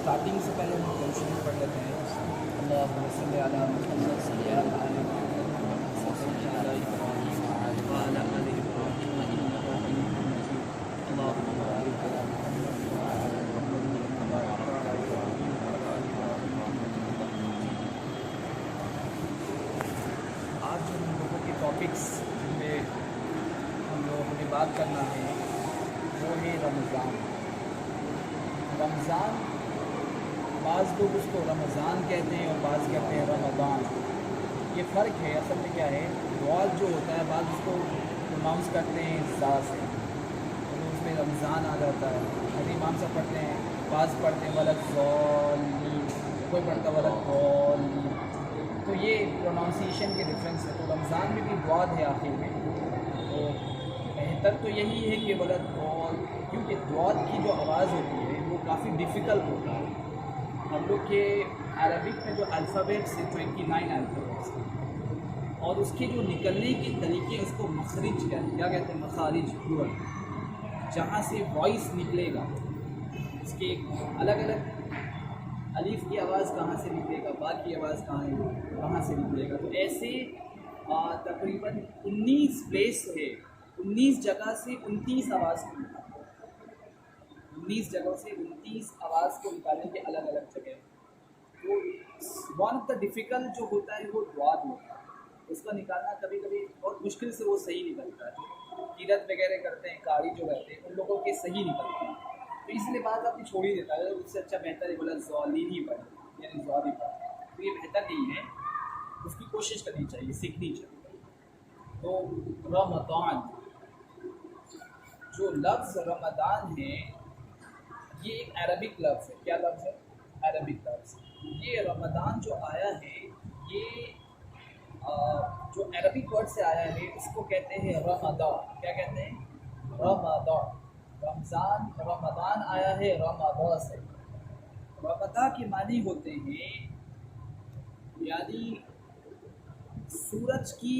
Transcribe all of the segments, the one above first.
Starting से पहले हम कुरान शरीफ पढ़ लेते हैं। अल्लाहुम्मा सल्ली अला मुहम्मद सल्ली अला सल्ली अला इब्राहीम व अला आलि इब्राहीम इन्नका हमीदुम मजीद। अल्लाहुम्मा बारिक अला मुहम्मद व अला आलि मुहम्मद कमा बारकता अला इब्राहीम व अला आलि इब्राहीम इन्नका हमीदुम मजीद। आज जो हम लोगों के टॉपिक्स जिनमें हम लोगों ने बात करना है वो है रमज़ान। रमज़ान, बाज़ लोग उसको रमज़ान कहते हैं और बाज़ कहते हैं रमज़ान। ये फ़र्क है असल में क्या है। वाल जो होता है बाज़ उसको प्रोनाउंस करते हैं ज़ा से, तो उसमें रमज़ान आ जाता है। अभी इमाम साहब पढ़ते हैं, बाज़ पढ़ते हैं वलद्दॉल्लीन, कोई पढ़ता वलद्दॉल्लीन। तो ये प्रोनाउंसिएशन के डिफरेंस है। तो रमज़ान में भी द्वाद है आखिर में, तो बेहतर तो यही है कि वलद्दॉल, क्योंकि द्वाद की जो आवाज़ होती है वो काफ़ी डिफ़िकल्ट होता है। हम लोग के अरबिक में जो अल्फ़ाबेट्स है 29 अल्फ़ाबेट्स हैं और उसके जो निकलने के तरीके उसको मखरिज क्या कहते हैं, मखारिज प्लूरल, जहाँ से वॉइस निकलेगा उसके अलग अलग अलीफ की आवाज़ कहाँ से निकलेगा, बा की आवाज़ कहाँ से निकलेगा। तो ऐसे तकरीबन 19 प्लेस है, 19 जगह से 29 आवाज़ को 19 जगहों से 29 आवाज़ को निकालने के अलग अलग जगह। तो वन ऑफ द डिफ़िकल्ट जो होता है वो द्वाद होता है, उसका निकालना कभी कभी बहुत मुश्किल से वो सही निकलता है। कीरत वगैरह करते हैं, कारी जो रहते हैं उन लोगों के सही निकलते हैं, तो इसलिए बात आपने छोड़ ही देता है। उससे अच्छा बेहतर है बोला ज़ॉलीन ही पढ़े, यानी ज़ॉली पढ़े, तो ये बेहतर नहीं है। उसकी कोशिश करनी चाहिए, सीखनी चाहिए। तो रमज़ान, जो लफ्ज़ रमज़ान है ये एक अरबिक लफ्ज़ है। क्या लफ्ज़ है? अरबिक लफ्ज़। ये रमज़ान जो आया है ये जो अरबिक वर्ड से आया है इसको कहते हैं रमदा। क्या कहते हैं? रमदा। रमज़ान, रमज़ान आया है रमदा से। रमदा के मानी होते हैं यानी सूरज की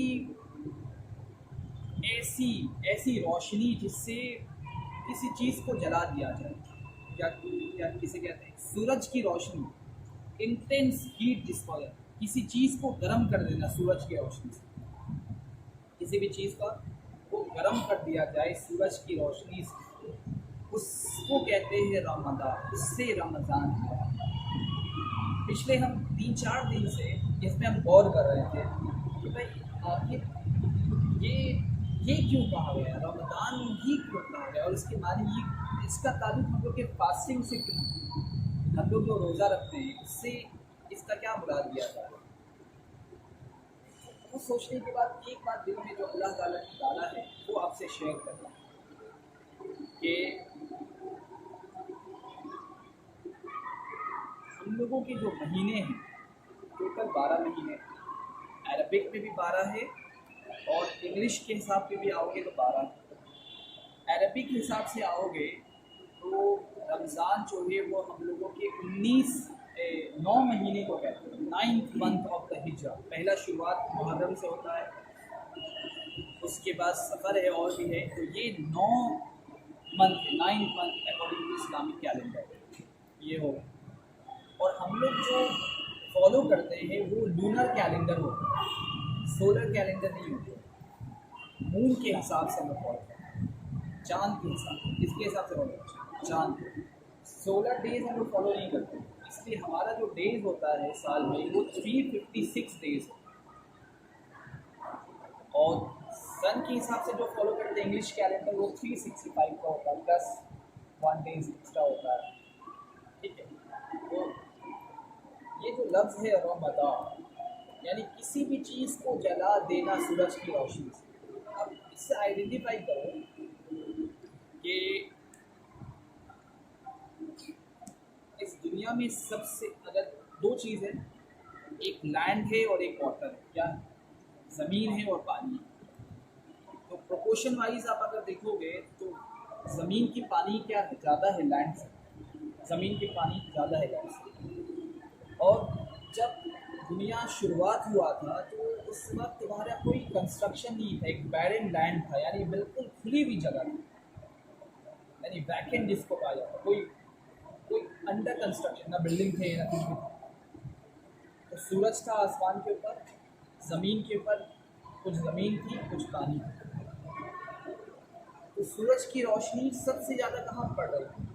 ऐसी रोशनी जिससे किसी चीज़ को जला दिया जाए। क्या क्या किसे कहते हैं? सूरज की रोशनी, इंटेंस हीट जिसको, किसी चीज़ को गर्म कर देना सूरज की रोशनी से, किसी भी चीज़ का वो गर्म कर दिया जाए सूरज की रोशनी से, उसको कहते हैं रमज़ान। उससे रमज़ान है। पिछले हम 3-4 दिन से इसमें हम गौर कर रहे थे कि भाई ये क्यों कहा गया, रमज़ान ही क्यों कहा गया और इसके मानी इसका ताल्लुक हम लोग के फास्टिंग से क्यों, हम लोग जो रोज़ा रखते हैं उससे इसका क्या मुराद दिया जाए। वो सोचने के बाद एक बात दिल में जो अल्लाह ताला ने डाला है वो आपसे शेयर करना कि हम लोगों के जो महीने हैं टोटल 12 महीने, अरबिक में भी 12 है और इंग्लिश के हिसाब से भी आओगे तो 12 है। अरबिक हिसाब से आओगे तो रमज़ान जो है वो हम लोगों के 9 महीने को कहते हैं, 9th मंथ ऑफ द हिजरा। पहला शुरुआत मुहर्रम से होता है, उसके बाद सफ़र है और भी है, तो ये 9 month, 9th month according to Islamic calendar ये होगा। और हम लोग जो फॉलो करते हैं वो लूनर कैलेंडर होता है, सोलर कैलेंडर नहीं होता। मून के हिसाब से हम लोग फॉलो करते हैं, चाँद के हिसाब से, किसके हिसाब से फॉलो करते हैं? चाँद। सोलर डेज हम लोग फॉलो नहीं करते, इसलिए हमारा जो डेज होता है साल में वो 356 डेज होता है। और सन के हिसाब से जो फॉलो करते हैं इंग्लिश कैलेंडर वो 365 का होता है, प्लस 1 डेज एक्स्ट्रा होता है। ठीक है, तो ये जो लफ्ज़ है रमज़ान यानी किसी भी चीज़ को जला देना सूरज की रोशनी से। अब इससे आइडेंटिफाई करो कि इस दुनिया में सबसे, अगर 2 चीज़ है, एक लैंड है और एक वाटर है। क्या? ज़मीन है और पानी है। तो प्रोपोर्शन वाइज आप अगर देखोगे तो ज़मीन की पानी क्या है, ज़्यादा है लैंड से, ज़मीन की पानी ज़्यादा है लैंड से। और जब दुनिया शुरुआत हुआ था तो उस वक्त तुम्हारा कोई कंस्ट्रक्शन नहीं था, एक बैरन लैंड था, यानी बिल्कुल खुली हुई जगह थी, यानी वैकेंट जिसको कहा जाता, कोई अंडर कंस्ट्रक्शन, ना बिल्डिंग थे ना कुछ भी था। तो सूरज था आसमान के ऊपर, ज़मीन के ऊपर कुछ ज़मीन थी, कुछ पानी था। तो सूरज की रोशनी सबसे ज़्यादा कहाँ पड़ रही है?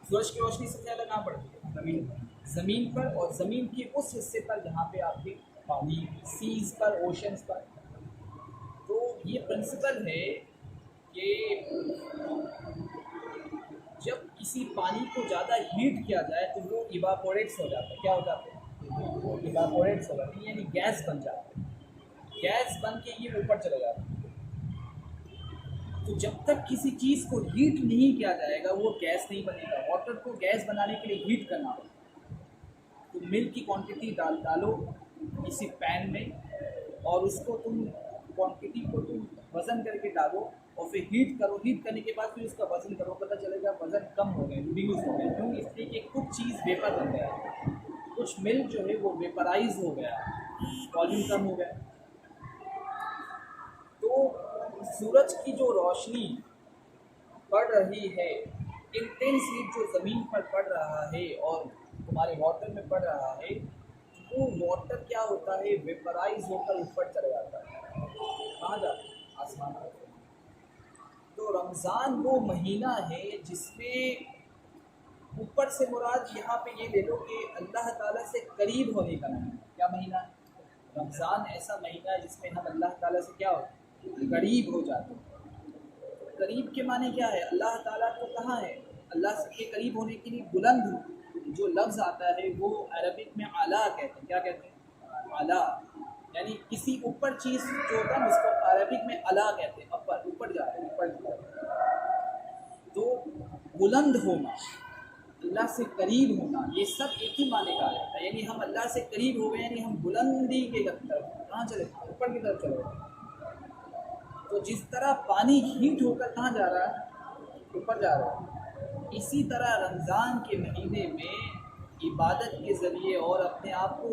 सूरज की रोशनी सबसे ज़्यादा कहाँ पड़ती है? ज़मीन पर, और ज़मीन के उस हिस्से पर जहाँ पे आपके पानी, सीज पर, ओशंस पर। तो ये प्रिंसिपल है कि जब किसी पानी को ज़्यादा हीट किया जाए तो वो इवापोरेट्स हो जाता है। क्या हो जाता है? इवापोरेट्स हो जाती है, यानी गैस बन जाता है। गैस बन के ये ऊपर चले जाता है। तो जब तक किसी चीज़ को हीट नहीं किया जाएगा वो गैस नहीं बनेगा। वाटर को गैस बनाने के लिए हीट करना होगा। तो मिल्क की क्वांटिटी डालो किसी पैन में, और उसको तुम क्वांटिटी को तुम वज़न करके डालो, और फिर हीट करो। हीट करने के बाद फिर उसका वज़न करो, पता चलेगा वज़न कम हो गया, रिड्यूस हो गया। क्यों? इसलिए कि कुछ चीज़ वेपर बन गया, कुछ मिल्क जो है वो वेपराइज हो गया, वॉल्यूम कम हो गया। तो सूरज की जो रोशनी पड़ रही है, इंटेंस हीट जो ज़मीन पर पड़ रहा है और तुम्हारे वाटर में पड़ रहा है, वो वाटर क्या होता है? वेपराइज होकर ऊपर चला जाता है। कहाँ जाता है? आसमान पर। तो रमज़ान वो महीना है जिसमें ऊपर से मुराद यहाँ पे ये ले लो कि अल्लाह ताला से करीब होने का महीना। क्या महीना है? रमज़ान ऐसा महीना है जिसमें हम अल्लाह ताला से क्या होते हैं? करीब हो जाते हैं। करीब के माने क्या है? अल्लाह ताला तो कहाँ है? अल्लाह के करीब होने के लिए बुलंद जो लफ्ज़ आता है वो अरबिक में आला कहते हैं। क्या कहते हैं? आला, यानी किसी ऊपर चीज़ जो होता है उसको अरबिक में अला कहते हैं। अपर, ऊपर जा रहे हैं, ऊपर जा रहे हैं। तो बुलंद होना, अल्लाह से करीब होना, ये सब एक ही माने का आता है। यानी हम अल्लाह से करीब हो गए, यानी हम बुलंदी के तरफ कहाँ चले? ऊपर की तरफ चले गए। तो जिस तरह पानी हीट होकर कहाँ जा रहा है? ऊपर जा रहा है। इसी तरह रमज़ान के महीने में इबादत के ज़रिए और अपने आप को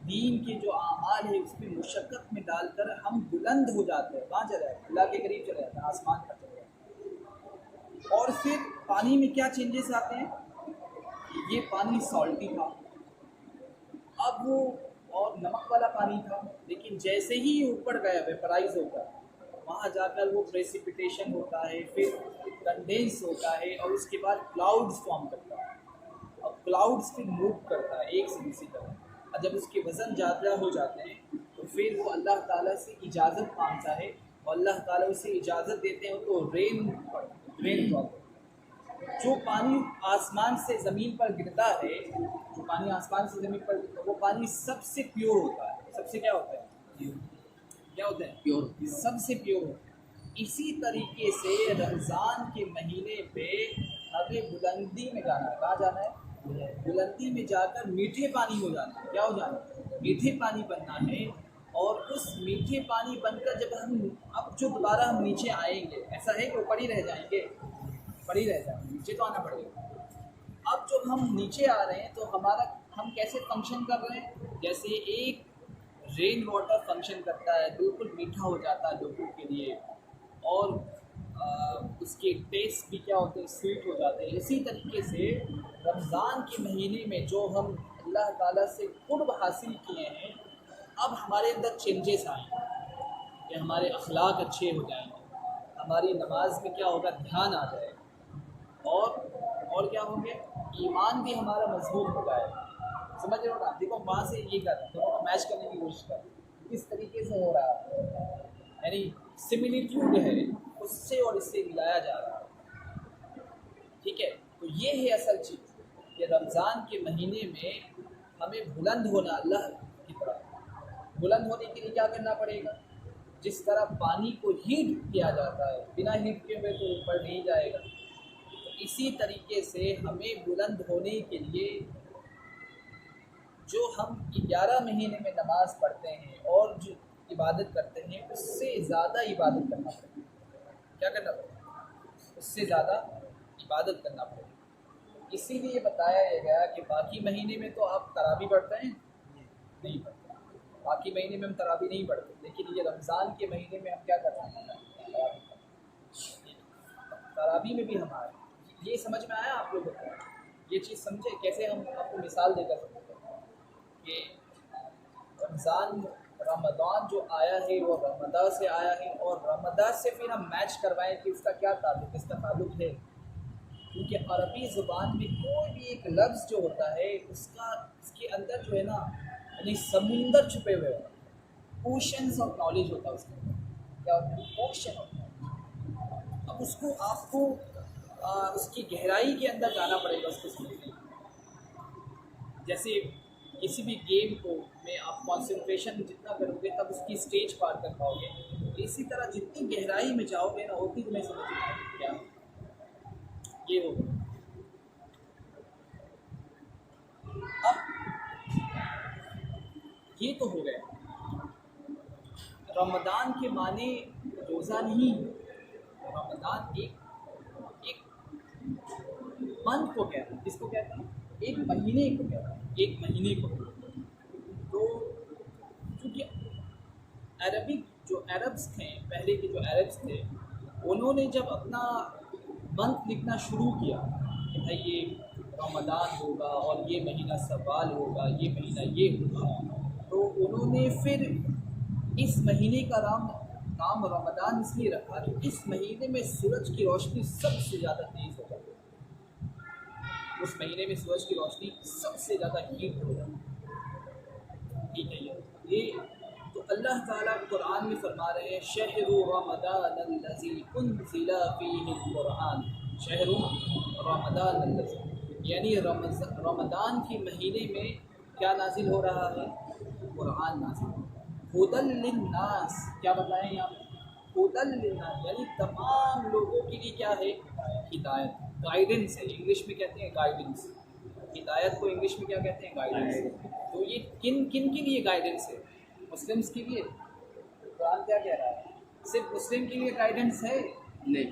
दीन के जो आमाल है उसमें मुशक्क़त में डालकर हम बुलंद हो जाते हैं। कहाँ चले जाते हैं? अल्लाह के करीब चले जाते हैं, आसमान पर चले जाते हैं। और फिर पानी में क्या चेंजेस आते हैं? ये पानी सॉल्टी था, अब वो और नमक वाला पानी था, लेकिन जैसे ही ऊपर गया वेपराइज होकर, वहाँ जाकर वो प्रेसिपिटेशन होता है, फिर कंडेंस होता है, और उसके बाद क्लाउड्स फॉर्म करता है। और क्लाउड्स फिर मूव करता है एक से दूसरी तरफ, और जब उसके वज़न ज़्यादा हो जाते हैं तो फिर वो अल्लाह ताला से इजाज़त मांगता है, और अल्लाह ताला उसे इजाज़त देते हैं तो रेन ड्रॉप, जो पानी आसमान से ज़मीन पर गिरता है, जो पानी आसमान से ज़मीन पर गिरता है वो पानी सबसे प्योर होता है। सबसे क्या होता है? क्या होता है? प्योर, सबसे प्योर होता है। इसी तरीके से रमज़ान के महीने पे हमें बुलंदी में जाना है। कहाँ जाना है? बुलंदी में जाकर मीठे पानी हो जाना है। क्या हो जाना है? मीठे पानी बनना है। और उस मीठे पानी बनकर जब हम अब जो दोबारा हम नीचे आएंगे, ऐसा है कि ऊपर ही रह जाएंगे? ऊपर ही रह जाएंगे, नीचे तो आना पड़ेगा। अब जब हम नीचे आ रहे हैं तो हमारा हम कैसे फंक्शन कर रहे हैं? जैसे एक रेन वाटर फंक्शन करता है, बिल्कुल मीठा हो जाता है लोगों के लिए, और उसके टेस्ट भी क्या होते हैं? स्वीट हो जाते हैं। इसी तरीके से रमज़ान के महीने में जो हम अल्लाह ताला से कुर्ब हासिल किए हैं, अब हमारे अंदर चेंजेस आएंगे कि हमारे अखलाक अच्छे हो जाएंगे, हमारी नमाज में क्या होगा? ध्यान आ जाएगा, और क्या होंगे? ईमान भी हमारा मजबूत हो जाएगा। समझ रहे हो ना? देखो वहाँ से ये कर रहे हैं, दोनों को मैच करने की कोशिश कर, किस तरीके से हो रहा है, यानी सिमिलिट्यूड है उससे और इससे मिलाया जा रहा है। ठीक है, तो ये है असल चीज़ कि रमज़ान के महीने में हमें बुलंद होना अल्लाह की तरफ। बुलंद होने के लिए क्या करना पड़ेगा? जिस तरह पानी को हीट किया जाता है, बिना हीट किए हुए तो ऊपर नहीं जाएगा, तो इसी तरीके से हमें बुलंद होने के लिए जो हम 11 महीने में नमाज़ पढ़ते हैं और जो इबादत करते हैं उससे ज़्यादा इबादत करना पड़ेगा। क्या करना पड़ेगा? उससे ज़्यादा इबादत करना पड़ेगा। इसीलिए बताया गया कि बाकी महीने में तो आप तरावी पढ़ते हैं? नहीं पढ़ते। बाकी महीने में हम तरावी नहीं पढ़ते, लेकिन ये रमज़ान के महीने में हम क्या करते हैं? तरावी में भी हमारे ये समझ में आया आप लोगों को? ये चीज़ समझे कैसे हम आपको मिसाल देकर सकते हैं कि रमज़ान जो आया है वो रमदा से आया है, और रमदा से फिर हम मैच करवाएं कि उसका क्या ताल्लुक, इसका ताल्लुक है, क्योंकि अरबी ज़ुबान में कोई भी एक लफ्ज़ जो होता है उसके अंदर जो है ना, यानी समुंदर छुपे हुए होते हैं, ओशंस ऑफ नॉलेज होता है उसके अंदर। क्या होता है? ओशन होता है। अब उसको आपको उसकी गहराई के अंदर जाना पड़ेगा उसको सीखने। जैसे किसी भी गेम को में आप कंसंट्रेशन जितना करोगे तब उसकी स्टेज पार कर पाओगे, इसी तरह जितनी गहराई में जाओगे ना उतनी तुम्हें समझ में आएगी क्या ये होगा। अब ये तो हो गया, रमज़ान के माने रोज़ा नहीं, रमज़ान एक मंथ को कहते हैं। किसको कहते हैं? एक महीने को कहते हैं, एक महीने को। तो क्योंकि अरबिक जो अरब्स थे, पहले के जो अरब्स थे, उन्होंने जब अपना मंथ लिखना शुरू किया कि भाई ये रमज़ान होगा और ये महीना सवाल होगा, ये महीना ये होगा, तो उन्होंने फिर इस महीने का नाम रमज़ान इसलिए रखा कि इस महीने में सूरज की रोशनी सबसे ज़्यादा तेज़ हो जाती है। उस महीने में सूरज की रोशनी सबसे ज़्यादा हीट हो जाती है। ठीक है, ये तो अल्लाह ताला कुरान में फरमा रहे हैं, शहरु रमज़ानल्लज़ी उन्ज़िला फ़ीहिल कुरान, शहरु रमज़ानल्लज़ी, यानी रमज़ान के महीने में क्या नाजिल हो रहा है? कुरान नाजिल। हुदल लिन्नास, क्या बताएं यहाँ? हुदल लिन्नास, यानी तमाम लोगों के लिए क्या है? हिदायत, गाइडेंस है। इंग्लिश में कहते हैं गाइडेंस, हिदायत को इंग्लिश में क्या कहते हैं? गाइडेंस। तो ये किन किन के लिए गाइडेंस है? मुस्लिम्स के लिए। कुरान क्या कह रहा है? सिर्फ मुस्लिम के लिए गाइडेंस है? नहीं,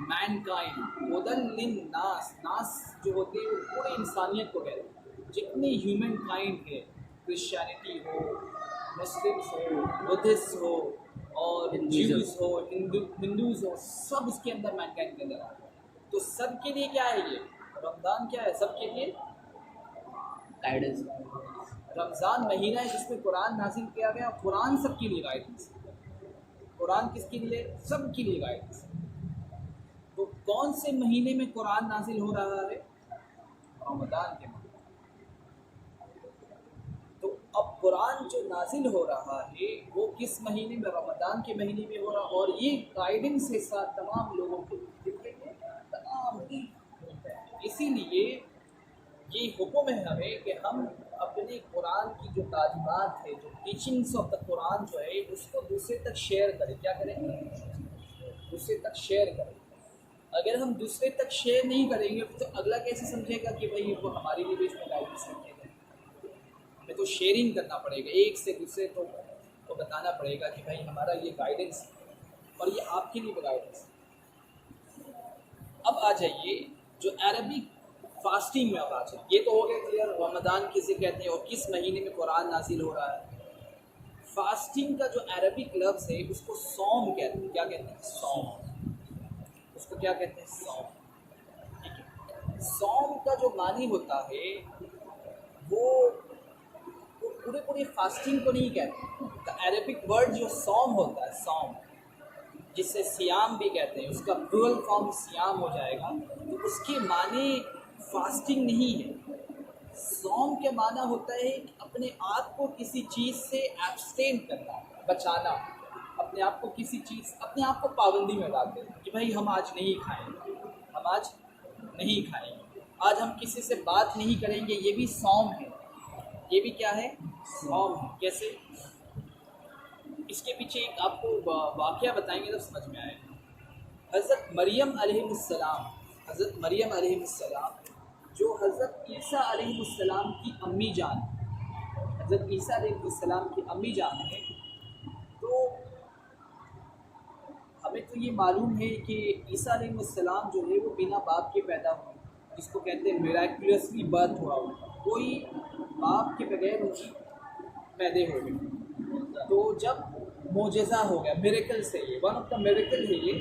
मैनकाइंड, हुदल लिन्नास, नास जो होती है वो पूरी इंसानियत को कहते हैं, जितनी ह्यूमन काइंड है, क्रिश्चियनिटी हो, मुस्लिम्स हो, बुद्धिस्ट हो और ज्यूज हो, हिंदूज हो, सब उसके अंदर मैनकाइंड के अंदर आ रहा है। तो सब के लिए क्या है ये रमज़ान? क्या है? सबके लिए गाइडेंस। रमज़ान महीना है जिसमें कुरान नाजिल किया गया, कुरान सबके लिए गाइडेंस। कुरान किसके लिए? सबके लिए गाइडेंस। तो कौन से महीने में कुरान नाजिल हो रहा है? रमज़ान के महीने। तो अब कुरान जो नाजिल हो रहा है वो किस महीने में? रमज़ान के महीने में हो रहा, और ये गाइडेंस है साथ तमाम लोगों के लिए, तमाम। इसीलिए ये हुक्म है हमें कि हम अपने कुरान की जो तालीमात है, जो टीचिंग्स ऑफ द कुरान जो है, उसको दूसरे तक शेयर करें। क्या करें? दूसरे तक शेयर करें। अगर हम दूसरे तक शेयर नहीं करेंगे तो अगला कैसे समझेगा कि भाई वो हमारे लिए भी इसमें गाइडेंस रखेगा? हमें तो शेयरिंग करना पड़ेगा, एक से दूसरे को बताना पड़ेगा कि भाई हमारा ये गाइडेंस और ये आपके लिए भी गाइडेंस। अब आ जाइए जो अरबिक फास्टिंग में, अब आ जाइए, ये तो हो गया क्लियर रमज़ान किसे कहते हैं और किस महीने में कुरान नाजिल हो रहा है। फास्टिंग का जो अरबिक लफ्ज़ है उसको सौम कहते हैं। क्या कहते हैं? सौम। उसको क्या कहते हैं? सौम। ठीक है, सौम का जो मानी होता है वो पूरे फास्टिंग को नहीं कहते। द अरबिक वर्ड जो सौम होता है, सौम, जिससे सियाम भी कहते हैं, उसका प्लूरल फॉर्म सियाम हो जाएगा, तो उसके माने फास्टिंग नहीं है। सौम के माना होता है कि अपने आप को किसी चीज़ से एब्सटेन करना, बचाना, अपने आप को किसी चीज़, अपने आप को पाबंदी में डाल देना कि भाई हम आज नहीं खाएंगे, हम आज नहीं खाएंगे, आज हम किसी से बात नहीं करेंगे, ये भी सौम है। ये भी क्या है? सौम है। कैसे? इसके पीछे एक आपको वाक़या बताएंगे तो समझ में आएगा। हज़रत मरियम अलैहिस्सलाम, हज़रत मरियम अलैहिस्सलाम जो हज़रत ईसा अलैहिस्सलाम की अम्मी जान, हज़रत ईसा अलैहिस्सलाम की अम्मी जान है, तो हमें तो ये मालूम है कि ईसा अलैहिस्सलाम जो है वो बिना बाप के पैदा हुए, जिसको कहते हैं मिराक्युलसली बर्थ हुआ, कोई बाप के बगैर उनकी पैदा हो गए। तो जब मोजेज़ा हो गया, मिरेकल से, ये वन ऑफ द मिरेकल है ये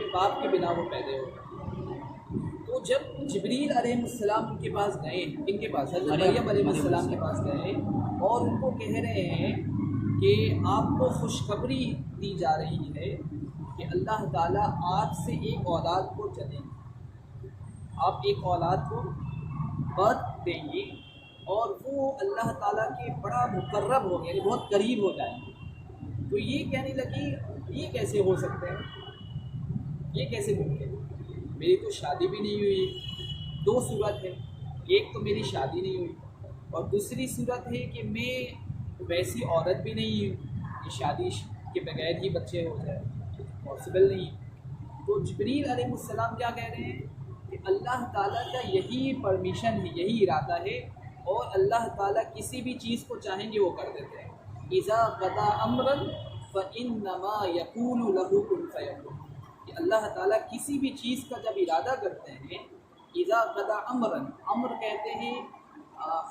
बाप के बिना वो पैदा हो गए। तो तो जब जिब्रील अलैहिस्सलाम उनके पास गए, इनके पास हज़रत मरियम अलैहिस्सलाम के पास गए और उनको कह रहे हैं कि आपको खुशखबरी दी जा रही है कि अल्लाह ताला आपसे एक औलाद को जनेंगे, आप एक औलाद को बर्थ देंगे और वो अल्लाह ताला के बड़ा मुकर्रब हो गए, यानी बहुत करीब हो जाएंगे। तो ये कहने लगी ये कैसे हो सकता है, ये कैसे मुमकिन है? मेरी तो शादी भी नहीं हुई। दो सूरत है, एक तो मेरी शादी नहीं हुई और दूसरी सूरत है कि मैं वैसी औरत भी नहीं हूँ कि शादी के बगैर ही बच्चे हो जाए, पॉसिबल नहीं। तो जिब्रील अलैहिस्सलाम क्या कह रहे हैं कि अल्लाह ताला का यही परमिशन है, यही इरादा है और अल्लाह ताला किसी भी चीज़ को चाहेंगे वो कर देते हैं। इज़ा क़दा अम्रन फ़इन्नमा यक़ूलु लहू कुन फ़यकुन, कि अल्लाह ताला किसी भी चीज़ का जब इरादा करते हैं, इज़ा क़दा अम्रन, अम्र कहते हैं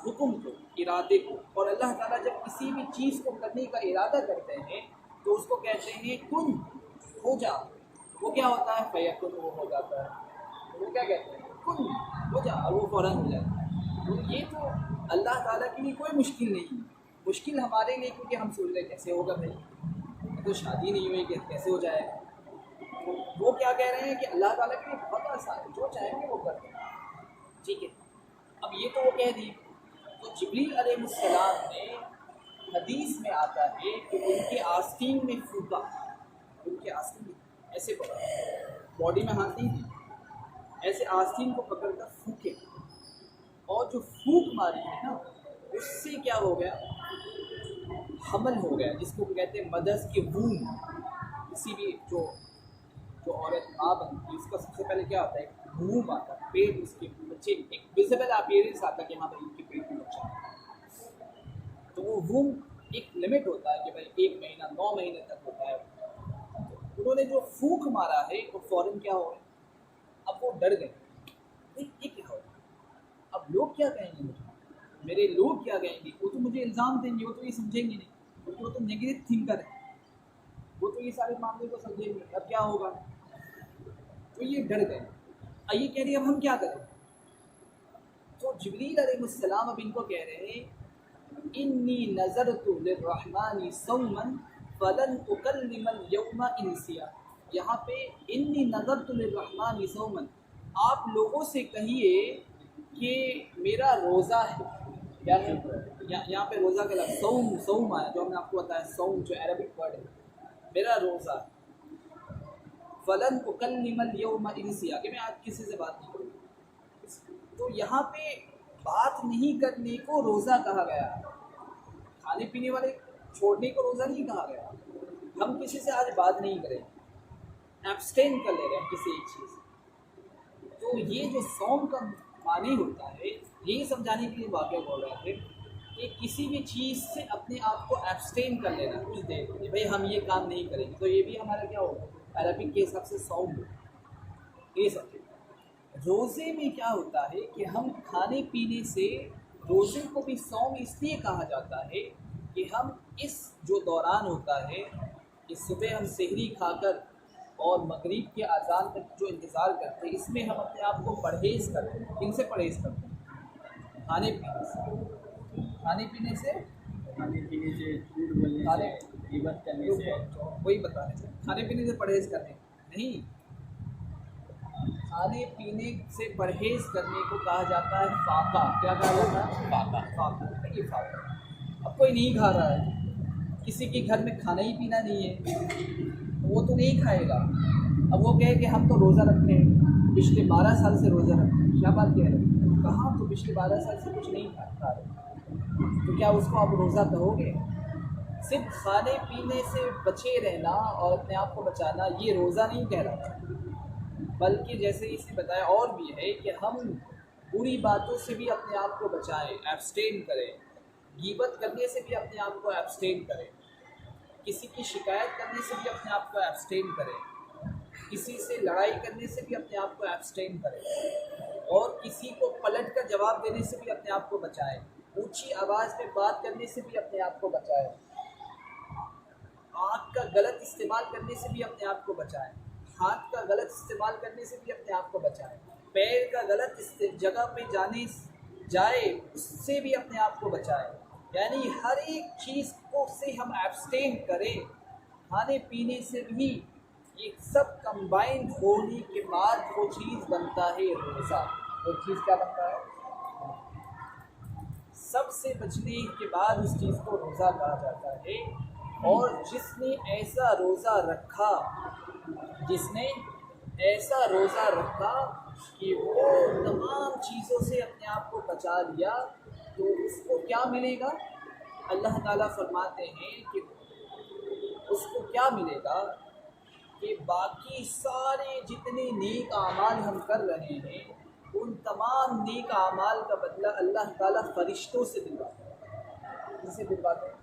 हुक्म को, इरादे को, और अल्लाह ताला जब किसी भी चीज़ को करने का इरादा करते हैं तो उसको कहते हैं कुन, हो जा। वो क्या होता है? फ़यकुन, वो हो जाता है। वो क्या कहते हैं? कुन, हो जा, और वो फ़ौरन हो जाता है। तो ये तो अल्लाह ताला के लिए कोई मुश्किल नहीं है, मुश्किल हमारे लिए, क्योंकि हम सोच रहे कैसे होगा भाई, तो शादी नहीं हुई कि कैसे हो जाएगा। तो वो क्या कह रहे हैं कि अल्लाह ताला के लिए बहुत आसान है, जो चाहेंगे वो कर देंगे। ठीक है, अब ये तो वो कह दी। तो जिब्रील अलैहिस्सलाम ने, हदीस में आता है कि उनके आस्तीन में फूका, उनके आस्तीन में ऐसे पकड़ा, बॉडी में हाथ नहीं थी, ऐसे आस्तीन को पकड़ कर फूके, और जो फूक मारी है ना उससे क्या हो गया? हमल हो गया, जिसको कहते हैं मदर्स के वूम। किसी भी जो औरत माँ बनती है उसका सबसे पहले क्या होता है? वूम आता है, पेट, उसके बच्चे, एक विजिबल अपीयरेंस आता है कि हाँ भाई इनके पेट में बच्चा है। तो वो वूम एक लिमिट होता है कि भाई 1 महीना 9 महीने तक होता है। तो उन्होंने जो फूक मारा है वो फ़ौरन क्या हो गया? अब वो डर गए, ये क्या हो? अब लोग क्या कहेंगे मुझे, मेरे लोग क्या कहेंगे? वो तो मुझे इल्ज़ाम देंगे, वो तो ये समझेंगे नहीं, क्योंकि वो तो नेगेटिव थिंकर है, वो तो ये सारे मामले को समझेंगे। अब क्या होगा? तो ये डर गए। ये कह रही अब हम क्या करें? तो जिब्रील अलैहिस्सलाम अब इनको कह रहे हैं इन्नी नज़रतु लिर्रहमानी सौमन फलन उकल्लिमल यौमा इंसिया। यहाँ पे इन्नी नज़रतु लिर्रहमानी सौमन, आप लोगों से कहिए कि मेरा रोज़ा है। क्या है? यहाँ पे रोज़ा का लफ्ज़ सौम, सौम आया, जो हमने आपको बताया, सौम जो अरबिक वर्ड है, मेरा रोज़ा। फलन उकल्लिमल यौमा इंसिया, कि मैं आज किसी से बात नहीं करूँगा। तो यहाँ पे बात नहीं करने को रोज़ा कहा गया, खाने पीने वाले छोड़ने को रोज़ा नहीं कहा गया। हम किसी से आज बात नहीं करें, एब्सटेन कर ले रहे हैं किसी एक चीज़ से। तो ये जो सौम का मानी होता है, ये समझाने के लिए वाक़या बोल रहे थे कि किसी भी चीज़ से अपने आप को एब्सटेन कर लेना कुछ देर के लिए, भाई हम ये काम नहीं करेंगे, तो ये भी हमारा क्या होगा? अरबिक के हिसाब से सौम हो। ये सब रोज़े में क्या होता है कि हम खाने पीने से, रोज़े को भी सौम इसलिए कहा जाता है कि हम इस जो दौरान होता है कि सुबह हम सहरी खाकर और मगरिब के अज़ान तक जो इंतज़ार करते हैं, इसमें हम अपने आप को परहेज़ करते हैं। किनसे परहेज़ करते हैं? खाने पीने से। खाने पीने से, खाने पीने से, झूठ बोलने खाने से, गिबत करने से। वही बता रहे हैं, खाने पीने से परहेज़ करने नहीं, खाने पीने से परहेज़ करने को कहा जाता है फाका। क्या कहा जाता है? फाका। फाका, ये फाका। अब कोई नहीं खा रहा है, किसी के घर में खाना ही पीना नहीं है, तो वो तो नहीं खाएगा। अब वो कहे कि हम तो रोज़ा रखे हैं, पिछले 12 साल से रोज़ा रखे हैं। क्या बात कह रहे हैं? कहाँ, तो पिछले 12 साल से कुछ नहीं खा रहे, तो क्या उसको आप रोज़ा कहोगे? सिर्फ खाने पीने से बचे रहना और अपने आप को बचाना ये रोज़ा नहीं कह रहा, बल्कि जैसे इसने बताया और भी है कि हम बुरी बातों से भी अपने आप को बचाएं, एब्सटेन करें, गीबत करने से भी अपने आप को एब्सटेन करें, किसी की शिकायत करने से भी अपने आप को एब्सटेन करें, किसी से लड़ाई करने से भी अपने आप को एब्सटेन करें, और किसी को पलट कर जवाब देने से भी अपने आप को बचाएं, ऊंची आवाज़ में बात करने से भी अपने आप को बचाएं, आँख का गलत इस्तेमाल करने से भी अपने आप को बचाएं, हाथ का गलत इस्तेमाल करने से भी अपने आप को बचाएं। पैर का गलत इस जगह पे जाए उससे भी अपने आप को बचाए। यानी हर एक चीज़ को से हम एब्सटेन करें, खाने पीने से भी। ये सब कंबाइंड होने के बाद वो चीज़ बनता है रोज़ा। वो चीज़ क्या बनता है? सबसे बचने के बाद उस चीज़ को रोज़ा कहा जाता है। और जिसने ऐसा रोज़ा रखा कि वो तमाम चीज़ों से अपने आप को बचा लिया, तो उसको क्या मिलेगा? अल्लाह ताला फरमाते हैं कि उसको क्या मिलेगा कि बाकी सारे जितने नेक आमाल हम कर रहे हैं, उन तमाम नेक आमाल का बदला अल्लाह ताला फरिश्तों से दिलवाते हैं। किससे दिलवाते हैं?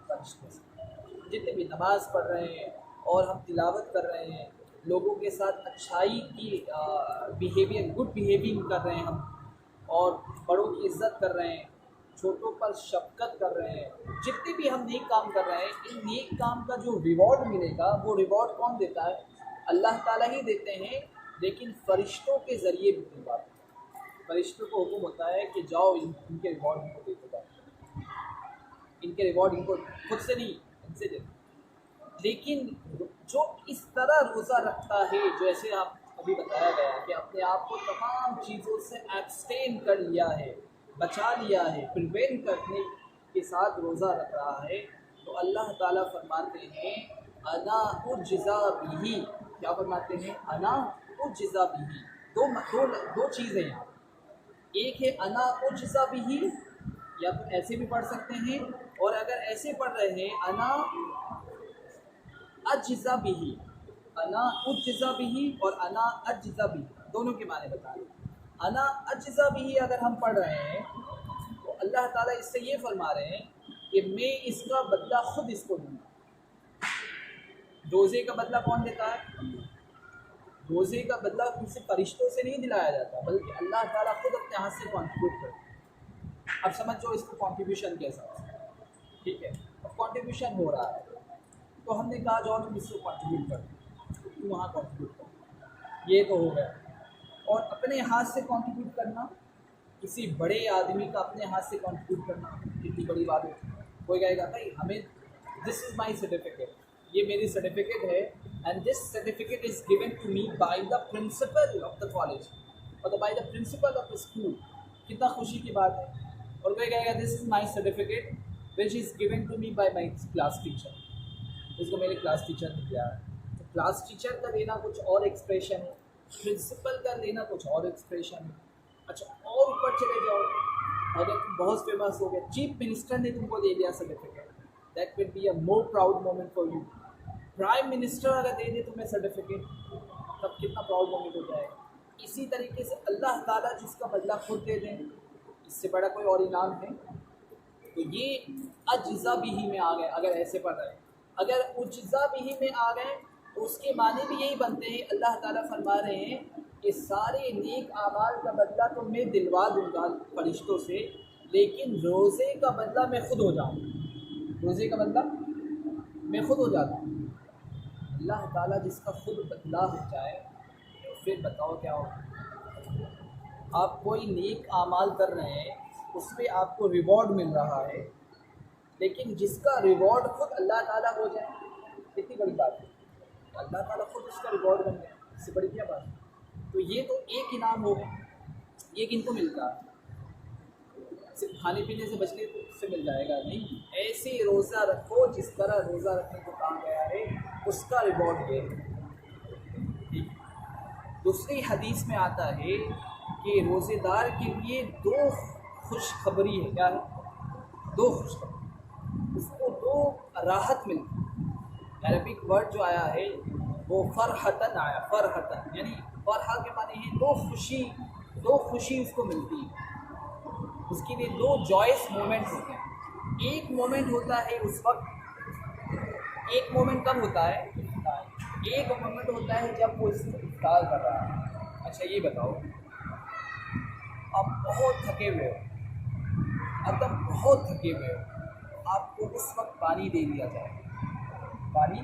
फरिश्तों से। जितने भी नमाज़ पढ़ रहे हैं और हम तिलावत कर रहे हैं, लोगों के साथ अच्छाई की बिहेवियर, गुड बिहेविंग कर रहे हैं हम, और बड़ों की इज़्ज़त कर रहे हैं, छोटों पर शफ़क़त कर रहे हैं, जितने भी हम नेक काम कर रहे हैं, इन नेक काम का जो रिवॉर्ड मिलेगा, वो रिवॉर्ड कौन देता है? अल्लाह ताला ही देते हैं, लेकिन फ़रिश्तों के ज़रिए भी दिलवाते हैं। फ़रिश्तों को हुक्म होता है कि जाओ इनके रिवॉर्ड इनको दे दो, इनके रिवॉर्ड इनको खुद से नहीं, इनसे दे दो। लेकिन जो इस तरह रोज़ा रखता है, जैसे आप अभी बताया गया कि अपने आप को तमाम चीज़ों से एब्सटेन कर लिया है, बचा लिया है, प्रिवेंट करने के साथ रोज़ा रख रहा है, तो अल्लाह ताला फरमाते हैं अना उज्ज़ा बिही। क्या फरमाते हैं? अना उज्ज़ा बिही। दो चीज़ें हैं। एक है अना उज्ज़ा बिही, या तो ऐसे भी पढ़ सकते हैं, और अगर ऐसे पढ़ रहे हैं अना अज्ज़ा बिही, अना उज्ज़ा बिही और अना अज्ज़ा बिही, दोनों के माने बता रहे हैं। अना अज्ज़ा बिही अगर हम पढ़ रहे हैं तो अल्लाह ताला इससे ये फरमा रहे हैं कि मैं इसका बदला खुद इसको दूँगा। रोज़े का बदला कौन देता है? रोज़े का बदला किसी फरिश्तों से नहीं दिलाया जाता, बल्कि अल्लाह ताला खुद अपने हाथ से कॉन्ट्रीब्यूट करता है। अब समझो इसको कॉन्ट्रीब्यूशन के हिसाब से, ठीक है? अब कॉन्ट्रीब्यूशन हो रहा है, तो हमने कहा जाओ तुम इसको कॉन्ट्रीब्यूट कर, तुम वहाँ कॉन्ट्रीब्यूट कर, ये तो हो गया। और अपने हाथ से कॉन्ट्रीब्यूट करना, किसी बड़े आदमी का अपने हाथ से कॉन्ट्रीब्यूट करना कितनी बड़ी बात होती है। कोई कहेगा भाई हमें दिस इज़ माई सर्टिफिकेट, ये मेरी सर्टिफिकेट है, and this certificate is given to me by the principal of the college और by the principal of the school. कितना खुशी की बात है। और कोई कहेगा this is my certificate which is given to me by my class teacher, इसको मेरे क्लास टीचर ने दिया है। तो क्लास टीचर का देना कुछ और एक्सप्रेशन है, प्रिंसिपल का देना कुछ और एक्सप्रेशन है। अच्छा, और ऊपर चले जाओ, अगर तुम बहुत फेमस हो गए, चीफ मिनिस्टर ने तुमको दे दिया certificate, that will be a more proud moment for you. Prime minister अगर दे दे तुम्हें सर्टिफिकेट, तब कितना प्राउड मोमेंट हो जाएगा। इसी तरीके से अल्लाह ताला जिसका बदला खुद दे दें, इससे बड़ा कोई और इनाम है? तो ये अज्ज़ा बिही में आ गए अगर ऐसे पढ़ रहे हैं। अगर उज्ज़ा बिही में आ गए तो उसके माने भी यही बनते हैं। अल्लाह ताला फरमा रहे हैं कि सारे नेक आमाल का बदला तो मैं दिलवा दूंगा फरिश्तों से, लेकिन रोज़े का बदला मैं खुद हो जाऊँ। रोज़े का बदला मैं खुद हो जाता हूँ। अल्लाह ताला जिसका खुद बदला हो जाए, तो फिर बताओ क्या होगा। आप कोई नेक आमाल कर रहे हैं, उस पर आपको रिवॉर्ड मिल रहा है, लेकिन जिसका रिवॉर्ड खुद अल्लाह ताला हो जाए, कितनी बड़ी बात है। अल्लाह ताला खुद उसका रिवॉर्ड बन जाए, इससे बड़ी क्या बात है। तो ये तो एक इनाम हो गया, ये किनको मिलता है? सिर्फ खाने पीने से बचने से मिल जाएगा नहीं, ऐसे रोज़ा रखो जिस तरह रोज़ा रखने को कहा गया है, उसका रिवॉर्ड ये है। दूसरी हदीस में आता है कि रोज़ेदार के लिए दो खुशखबरी है। क्या है? दो खुशखबरी, उसको दो राहत मिलती है। अरबिक वर्ड जो आया है वो फ़रहतन आया, फ़रहतन यानी फ़रहा के माने हैं दो खुशी उसको मिलती है। उसके लिए दो जॉयस मोमेंट्स होते हैं। एक मोमेंट होता है उस वक्त, एक मोमेंट कब होता है? एक मोमेंट होता है जब वो इफ्तार कर रहा है। अच्छा ये बताओ, आप बहुत थके हुए हो, एकदम बहुत थके हुए हो, आपको उस वक्त पानी दे दिया जाए, पानी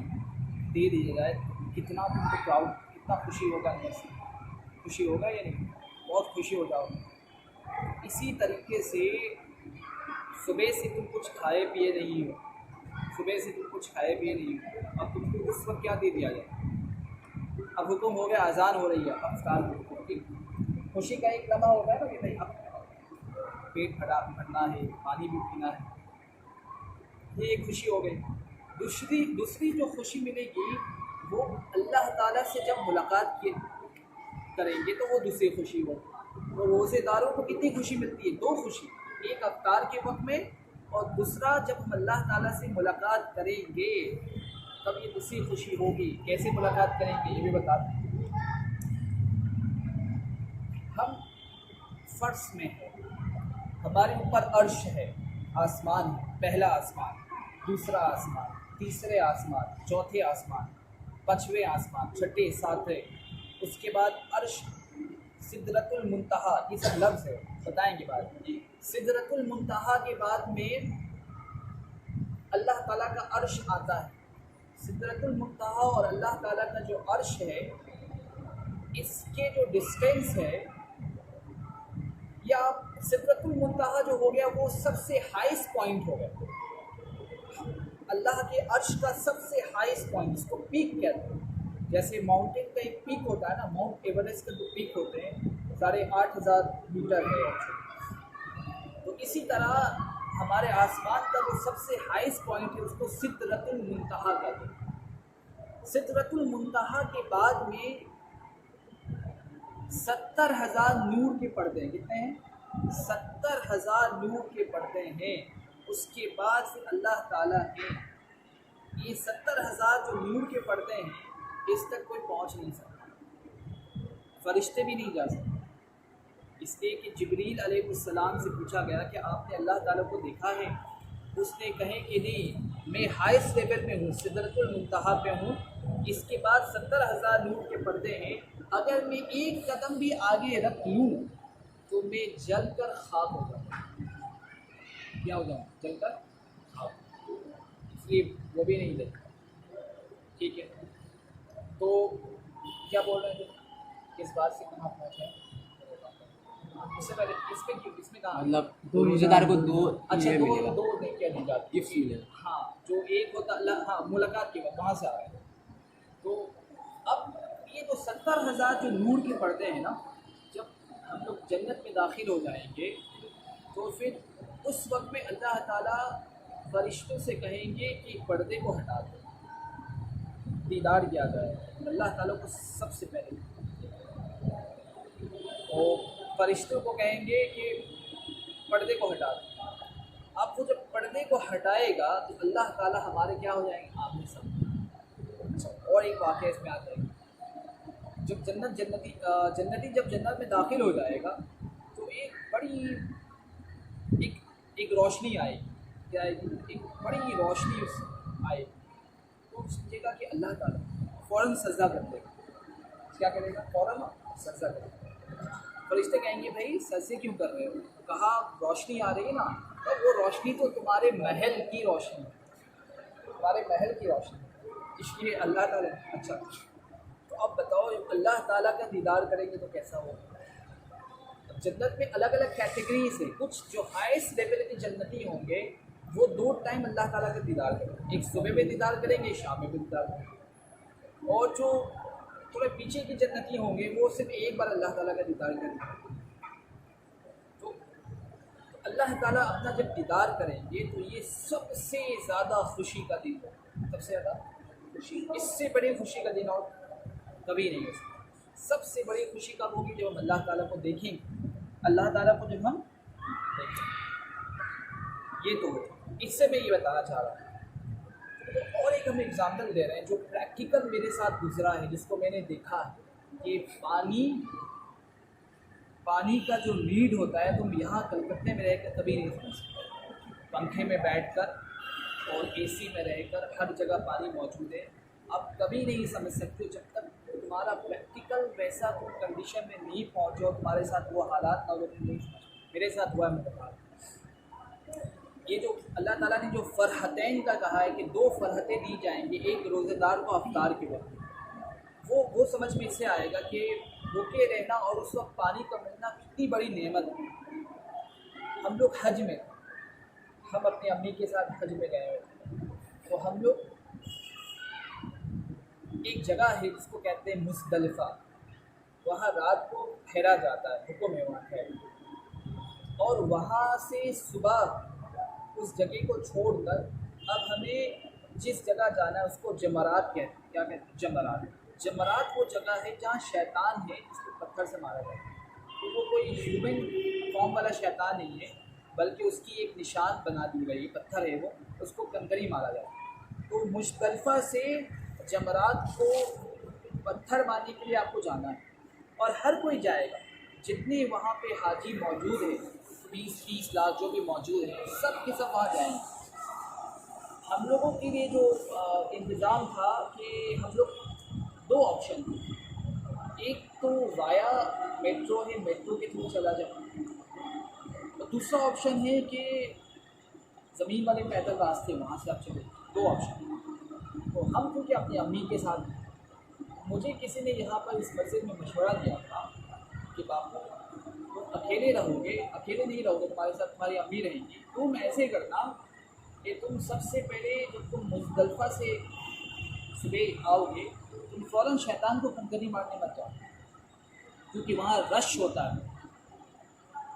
दे दिया जाए, कितना तुमको प्राउड, कितना खुशी होगा अंदर से? खुशी होगा या नहीं? बहुत खुशी हो जाओगे। इसी तरीके से सुबह से तुम कुछ खाए पिए नहीं हो, सुबह से तुम कुछ खाए पिए नहीं हो, अब तुमको उस वक्त क्या दे दिया जाए? अब हुक्म हो गया, अजान हो रही है, अब अफ्तार करो। ठीक, खुशी का एक लम्हा होगा ना कि भाई अब पेट भरना है, पानी भी पीना है, ये एक खुशी हो गई। दूसरी जो खुशी मिलेगी वो अल्लाह ताला से जब मुलाकात करेंगे तो वो दूसरी खुशी हो। तो रोज़ेदारों को कितनी खुशी मिलती है? दो खुशी, एक अफ्तार के वक्त में और दूसरा जब हम अल्लाह ताला से मुलाकात करेंगे तब ये दूसरी खुशी होगी। कैसे मुलाकात करेंगे ये भी बता दें। हम फर्श में हैं, हमारे ऊपर अर्श है, आसमान है, पहला आसमान, दूसरा आसमान, तीसरे आसमान, चौथे आसमान, पाँचवें आसमान, छठे, सातवें, उसके बाद अर्श, सिदरतुल मुंतहा, ये सब लफ्ज़ है, बताएंगे बाद में। सिदरतुल मुंतहा के बाद में अल्लाह ताला का अर्श आता है। सिदरतुल मुंतहा और अल्लाह ताला का जो अर्श है, इसके जो डिस्टेंस है, या सिदरतुल मुंतहा जो हो गया वो सबसे हाईएस्ट पॉइंट हो गया, अल्लाह के अर्श का सबसे हाईएस्ट पॉइंट, इसको पीक कहते हैं। जैसे माउंटेन का एक पीक होता है ना, माउंट एवरेस्ट का जो पीक होते हैं 8,500 मीटर है, तो इसी तरह हमारे आसमान का जो सबसे हाईएस्ट पॉइंट है उसको सिदरतुल मुंतहा कहते हैं। सिदरतुल मुंतहा के बाद में 70,000 नूर के पर्दे हैं। कितने हैं? 70,000 नूर के पर्दे हैं। उसके बाद फिर अल्लाह ताला है। ये 70,000 जो नूर के पर्दे हैं, इस तक कोई पहुंच नहीं सकता, फरिश्ते भी नहीं जा सकते। इसलिए कि जिब्रील अलैहिस्सलाम से पूछा गया कि आपने अल्लाह ताला को देखा है? उसने कहे कि नहीं, मैं हाईएस्ट लेवल में हूँ, सिदरतुल मुंतहा पे हूँ। इसके बाद 70,000 नूर के पर्दे हैं। अगर मैं एक कदम भी आगे रख लूँ तो मैं जल कर खाक हो जाऊँ। क्या हो जाऊँ? जल कर खाक। इसलिए वो भी नहीं देखता। ठीक है, तो क्या बोल रहे हैं? इस बात से कहाँ पहुँचे? उससे पहले इसमें कहा मतलब दो रोजेदार को दो अच्छा ये दो मिलेगा, दो नेकियां दी जाती गिफ्ट मिलेगा। हाँ, जो एक होता अल्लाह, हाँ, मुलाकात के बाद वहाँ से आ रहा है। तो अब ये जो 70,000 जो नूर के पर्दे हैं ना, जब हम लोग जन्नत में दाखिल हो जाएंगे तो फिर उस वक्त में अल्लाह ताला फरिश्तों से कहेंगे कि पर्दे को हटा दो, दीदार किया जाए अल्लाह ताला को सबसे पहले। और फरिश्तों को कहेंगे कि पर्दे को हटा दो। अब वो जब पर्दे को हटाएगा तो अल्लाह ताला हमारे क्या हो जाएंगे? आमने सामने। अच्छा, और एक वाक़या इसमें आता है, जब जन्नती जब जन्नत में दाखिल हो जाएगा तो एक बड़ी एक रोशनी आएगी। क्या आएगी? एक बड़ी रोशनी आएगी। तो समझेगा कि अल्लाह ताला फ़ौरन सजदा कर देगा। क्या करेगा? फ़ौरन सजदा करेगा। फरिश्ते कहेंगे भाई सजदे क्यों कर रहे हो? कहा रोशनी आ रही है ना, तो वो रोशनी तो तुम्हारे महल की रोशनी है, तुम्हारे महल की रोशनी, इसलिए अल्लाह ताला। अच्छा, तो अब बताओ अल्लाह ताला का दीदार करेंगे तो कैसा होगा? जन्नत में अलग अलग कैटेगरीज है। कुछ जो हाईएस्ट लेवल के जन्नती होंगे वो 2 टाइम अल्लाह ताला का दीदार करेंगे, एक सुबह में दीदार करेंगे, शाम में भी दीदार करेंगे। और जो थोड़े पीछे के जन्नती होंगे वो सिर्फ एक बार अल्लाह ताला का दीदार करेंगे। तो अल्लाह ताला अपना जब दीदार करेंगे तो ये सबसे ज़्यादा खुशी का दिन होगा, सबसे ज़्यादा खुशी। इससे बड़ी खुशी का दिन और कभी नहीं हो सकता। सबसे बड़ी खुशी कब होगी? जब हम अल्लाह ताला को देखेंगे। अल्लाह ताला को जब हम देखेंगे, ये तो हो। इससे मैं ये बताना चाह रहा हूँ। तो और एक हम एग्जाम्पल दे रहे हैं जो प्रैक्टिकल मेरे साथ गुजरा है, जिसको मैंने देखा है कि पानी का जो नीड होता है तुम यहाँ कलकत्ते में रहकर कभी नहीं समझ सकते। पंखे में बैठकर और एसी में रहकर हर जगह पानी मौजूद है, आप कभी नहीं समझ सकते जब तक तुम्हारा प्रैक्टिकल वैसा तुम कंडीशन में नहीं पहुँचो और तुम्हारे साथ वो हालात ना हो, तुम नहीं समझ। मेरे साथ हुआ है, मैं बता रहा हूँ। ये जो अल्लाह ताला ने जो फ़रहतैन का कहा है कि 2 फ़रहतें दी जाएंगी एक रोज़ेदार को अफ्तार के वक्त, वो समझ में इससे आएगा कि रुके रहना और उस वक्त पानी का मिलना कितनी बड़ी नेमत है। हम लोग हज में, हम अपनी अम्मी के साथ हज में गए हुए, तो हम लोग एक जगह है जिसको कहते हैं मुज़दलिफ़ा, वहाँ रात को ठहरा जाता है, हुक्म है वहाँ ठहरने। और वहाँ से सुबह उस जगह को छोड़कर अब हमें जिस जगह जाना है उसको जमरात कहते हैं। क्या कहते हैं? जमरात। जमरात वो जगह है जहाँ शैतान है जिसको पत्थर से मारा जाता है। तो वो कोई ह्यूमन फॉर्म वाला शैतान नहीं है, बल्कि उसकी एक निशान बना दी गई है, पत्थर है वो, उसको कंकरी मारा जाता है। तो मुज़दलिफ़ा से जमरात को पत्थर मारने के लिए आपको जाना है, और हर कोई जाएगा। जितने वहाँ पे हाजी मौजूद हैं, 20-30 लाख जो भी मौजूद हैं, सब के सब वहाँ जाएंगे। हम लोगों के लिए जो इंतज़ाम था कि हम लोग 2 ऑप्शन थे। एक तो वाया मेट्रो है, मेट्रो के थ्रू चला जाए, और दूसरा ऑप्शन है कि ज़मीन वाले पैदल रास्ते वहाँ से आप चले। 2 ऑप्शन। तो हम क्योंकि अपनी अम्मी के साथ, मुझे किसी ने यहाँ पर इस मस्जिद में मशवरा दिया था कि बापू तुम अकेले रहोगे, अकेले नहीं रहोगे, तुम्हारे साथ तुम्हारी अम्मी रहेंगी। तुम ऐसे करना कि तुम सबसे पहले जब तुम मुज़दलिफ़ा से सुबह आओगे, तुम फ़ौरन शैतान को कंकरी मारने मत जाओ, क्योंकि वहाँ रश होता है,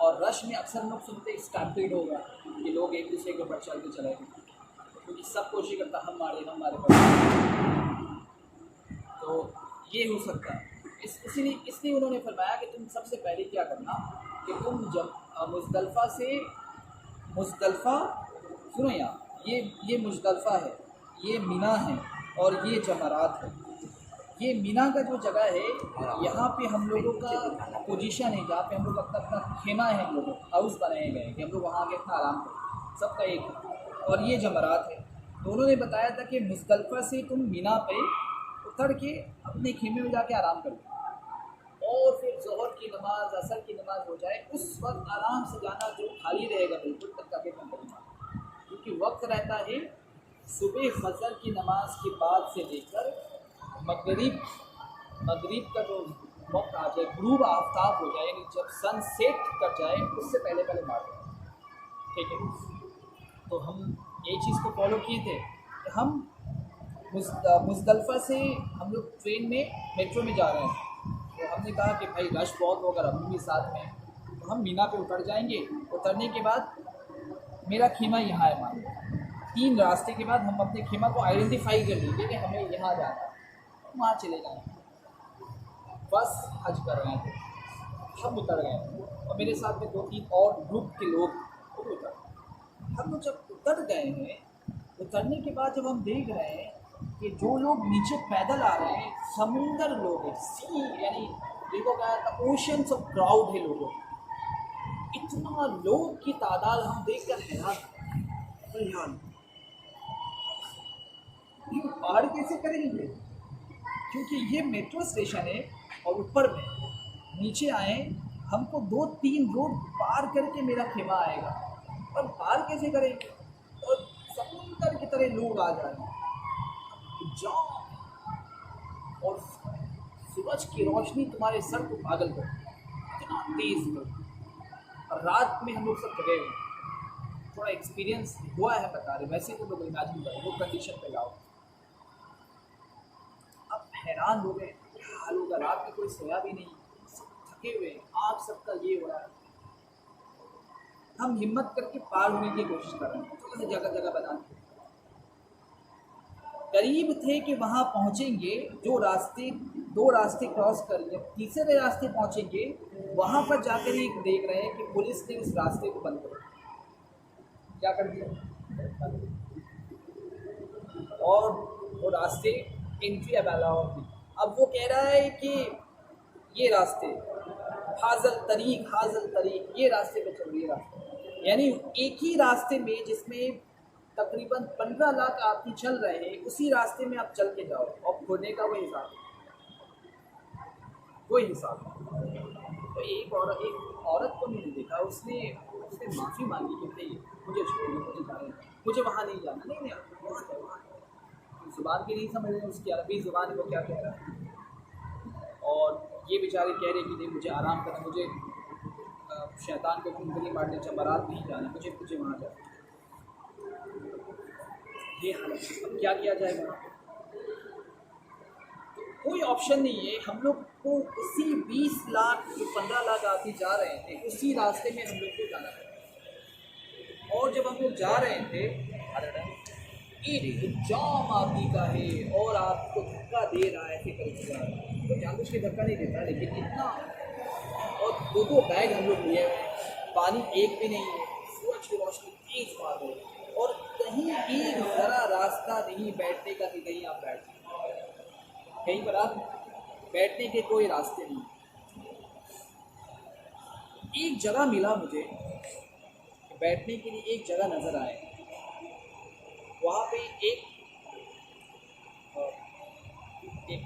और रश में अक्सर लोग सुनते स्टैम्पीड होगा कि लोग एक दूसरे के ऊपर चल के चले गए, क्योंकि सब कोशिश करता हम मारे पर। तो ये हो सकता है। इसलिए उन्होंने फरमाया कि तुम सबसे पहले क्या करना कि तुम जब मुज़दलिफ़ा से, मुज़दलिफ़ा सुनो यार, ये मुज़दलिफ़ा है, ये मिना है, और ये जमरात है। ये मिना का जो जगह है, यहाँ पे हम लोगों का पोजीशन है, जहाँ पे हम लोग अपना अपना खेमा है, हम लोगों हाउस बनाए गए हैं कि हम लोग वहाँ आके अपना आराम करें, सबका एक है। और ये जमरात है। तो उन्होंने बताया था कि मुज़दलिफ़ा से तुम मिना पे उतर के अपने खेमे में जाके आराम करो, और फिर ज़ोहर की नमाज़, असर की नमाज़ हो जाए, उस वक्त आराम से जाना, जो खाली रहेगा बिल्कुल, तब जाके कंकरी मारना, क्योंकि वक्त रहता है सुबह फजर की नमाज के बाद से लेकर मगरिब का जो वक्त आ जाए, गुरूब आफ्ताब हो जाए, यानी जब सन सेट कर जाए, उससे पहले पहले मार दें। ठीक है। तो हम ये चीज़ को फॉलो किए थे कि हम मुज़दलिफ़ा से हम लोग ट्रेन में, मेट्रो में जा रहे हैं, तो हमने कहा कि भाई रश बहुत होगा, हम भी साथ में, तो हम मीना पे उतर जाएंगे। उतरने के बाद मेरा खेमा यहाँ है, मान लो 3 रास्ते के बाद हम अपने खेमा को आइडेंटिफाई कर लेंगे कि हमें यहाँ जाना है, वहाँ चले जाएंगे। बस हज कर रहे थे, हम उतर गए, और मेरे साथ में 2-3 और ग्रुप के लोग वो भी उतर। हम लोग जब उतर गए हैं, उतरने के बाद जब हम देख रहे हैं कि जो लोग नीचे पैदल आ रहे हैं, समुंदर लोग हैं, सी यानी देखो क्या था, ओशंस ऑफ क्राउड है लोगों, इतना लोग की तादाद हम देख कर हैरान, ये पार कैसे करेंगे, क्योंकि ये मेट्रो स्टेशन है, और ऊपर में नीचे आए हमको 2-3 रोड पार करके मेरा खेमा आएगा, और पार कैसे करेंगे, और समुंदर की तरह लोग आ जा रहे हैं, जाओ, और सूरज की रोशनी तुम्हारे सर को पागल कर, इतना तेज लोग, और रात में हम लोग सब जगह हुए, थोड़ा एक्सपीरियंस हुआ है बता रहे, वैसे तो लोग इमेजिन करें वो कंडीशन पे जाओ। अब हैरान हो गए, क्या हाल होगा, रात में कोई सोया भी नहीं, सब थके हुए, आँख सबका ये हो रहा है। हम हिम्मत करके पार होने की कोशिश कर रहे हैं, थोड़ा सा जगह जगह बना के करीब थे कि वहाँ पहुँचेंगे, जो रास्ते 2 रास्ते क्रॉस करेंगे, तीसरे रास्ते पहुँचेंगे, वहाँ पर जाकर ही देख रहे हैं कि पुलिस ने उस रास्ते को बंद कर दिया। क्या कर दिया? और वो रास्ते एंट्री अलाउ थी। अब वो कह रहा है कि ये रास्ते हाज़ल तरीक ये रास्ते पे चल रही है रास्ते, यानी एक ही रास्ते में जिसमें तकरीबन 15 लाख आदमी चल रहे हैं, उसी रास्ते में आप चल के जाओ, और खोने का कोई हिसाब तो एक औरत को मैंने देखा, उसने माफ़ी मांगी कि भाई मुझे छोड़िए, मुझे जाने, मुझे वहाँ नहीं जाना, नहीं वहाँ ज़ुबान भी नहीं समझ रहे, उसकी अरबी ज़ुबान को क्या कह रहा है, और ये बेचारे कह रहे कि नहीं मुझे आराम करना, मुझे शैतान को कुंडली मारने जमरात नहीं जाना, मुझे वहाँ जाना। ये हालत है। अब क्या किया जाए वहाँ? कोई ऑप्शन नहीं है। हम लोग को उसी 20 लाख जो 15 लाख आदमी जा रहे थे उसी रास्ते में हम लोग को जाना था। और जब हम लोग जा रहे थे एक जाम आदमी का है और आपको धक्का दे रहा है, ऐसे करके जा रहा है, तो जानबूझ के धक्का नहीं देता, लेकिन इतना। और दो बैग हम लोग लिए हुए हैं, पानी एक भी नहीं है, सूरज की रोशनी तेज मार रही है और कहीं एक ज़रा रास्ता नहीं बैठने का कि कहीं आप बैठ कहीं पर आप बैठने के कोई रास्ते नहीं। एक जगह मिला मुझे बैठने के लिए, एक जगह नज़र आए, वहाँ पे एक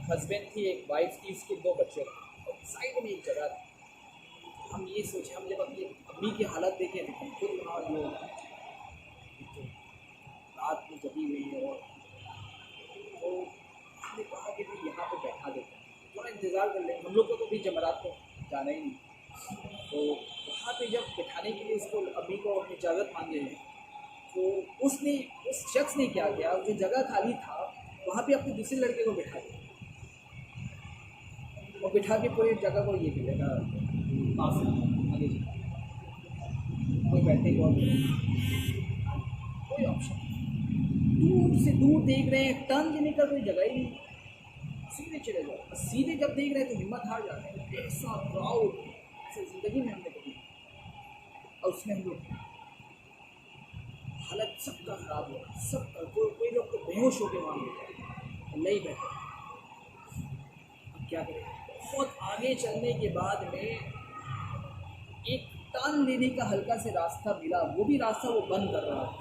हस्बैंड थी, एक वाइफ थी, उसके 2 बच्चे थे और साइड में एक जगह थी। हम ये सोचे, हम जब अपनी अम्मी की हालत देखें तो हम खुद वहाँ जो रात में जगी हुई है, और तो हमने कहा कि भाई यहाँ पे बैठा देते हैं, थोड़ा इंतज़ार कर लें, हम लोग को तो भी जमरात को जाना ही नहीं। तो वहाँ पे जब बैठाने के लिए उसको अम्मी को इजाज़त मांगे हैं, तो उस शख्स ने क्या किया, जो जगह खाली था वहाँ पे अपने दूसरे लड़के को बिठा दिया और बिठा के पूरी जगह को ये भी लगा पास आगे कोई बैठने को कोई ऑप्शन, दूर से दूर देख रहे हैं, टर्न देने का कोई जगह ही नहीं, सीधे चले जाओ। सीधे जब देख रहे हैं तो हिम्मत हार जाते हैं। ऐसा क्राउड ऐसे ज़िंदगी में हमने कभी, और उसमें हम लोग हालत सबका ख़राब हो, सबका। कोई लोग तो बेहोश होकर वहाँ बैठे, नहीं बैठे। अब क्या करें? बहुत आगे चलने के बाद में एक टर्न लेने का हल्का से रास्ता मिला, वो भी रास्ता वो बंद कर रहा है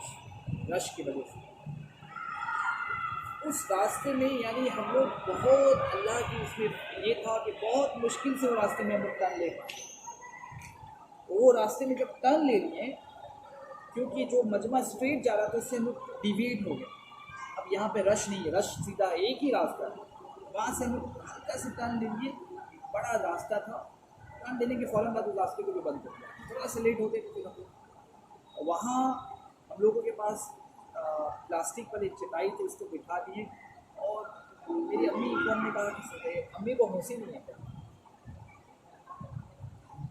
रश की वजह से। उस रास्ते में यानी हम लोग बहुत अल्लाह की उसमें ये था कि बहुत मुश्किल से वो रास्ते में हम लोग टर्न ले पाए। वो रास्ते में जब टर्न ले लिए, क्योंकि जो मजमा स्ट्रेट जा रहा था उससे हम लोग डिवीट हो गए। अब यहाँ पे रश नहीं है, रश सीधा एक ही रास्ता है, वहाँ से हम लोग हल्का से टर्न ले लिए। बड़ा रास्ता था, टर्न देने के फ़ौरन बाद उस रास्ते को भी बंद कर दिया, थोड़ा सा लेट हो गए तो हम लोग वहाँ हम लोगों के पास प्लास्टिक पर एक चटाई थी, उसको बिठा दिए। और मेरी अम्मी को हमने कहा कि अम्मी को होश ही नहीं है,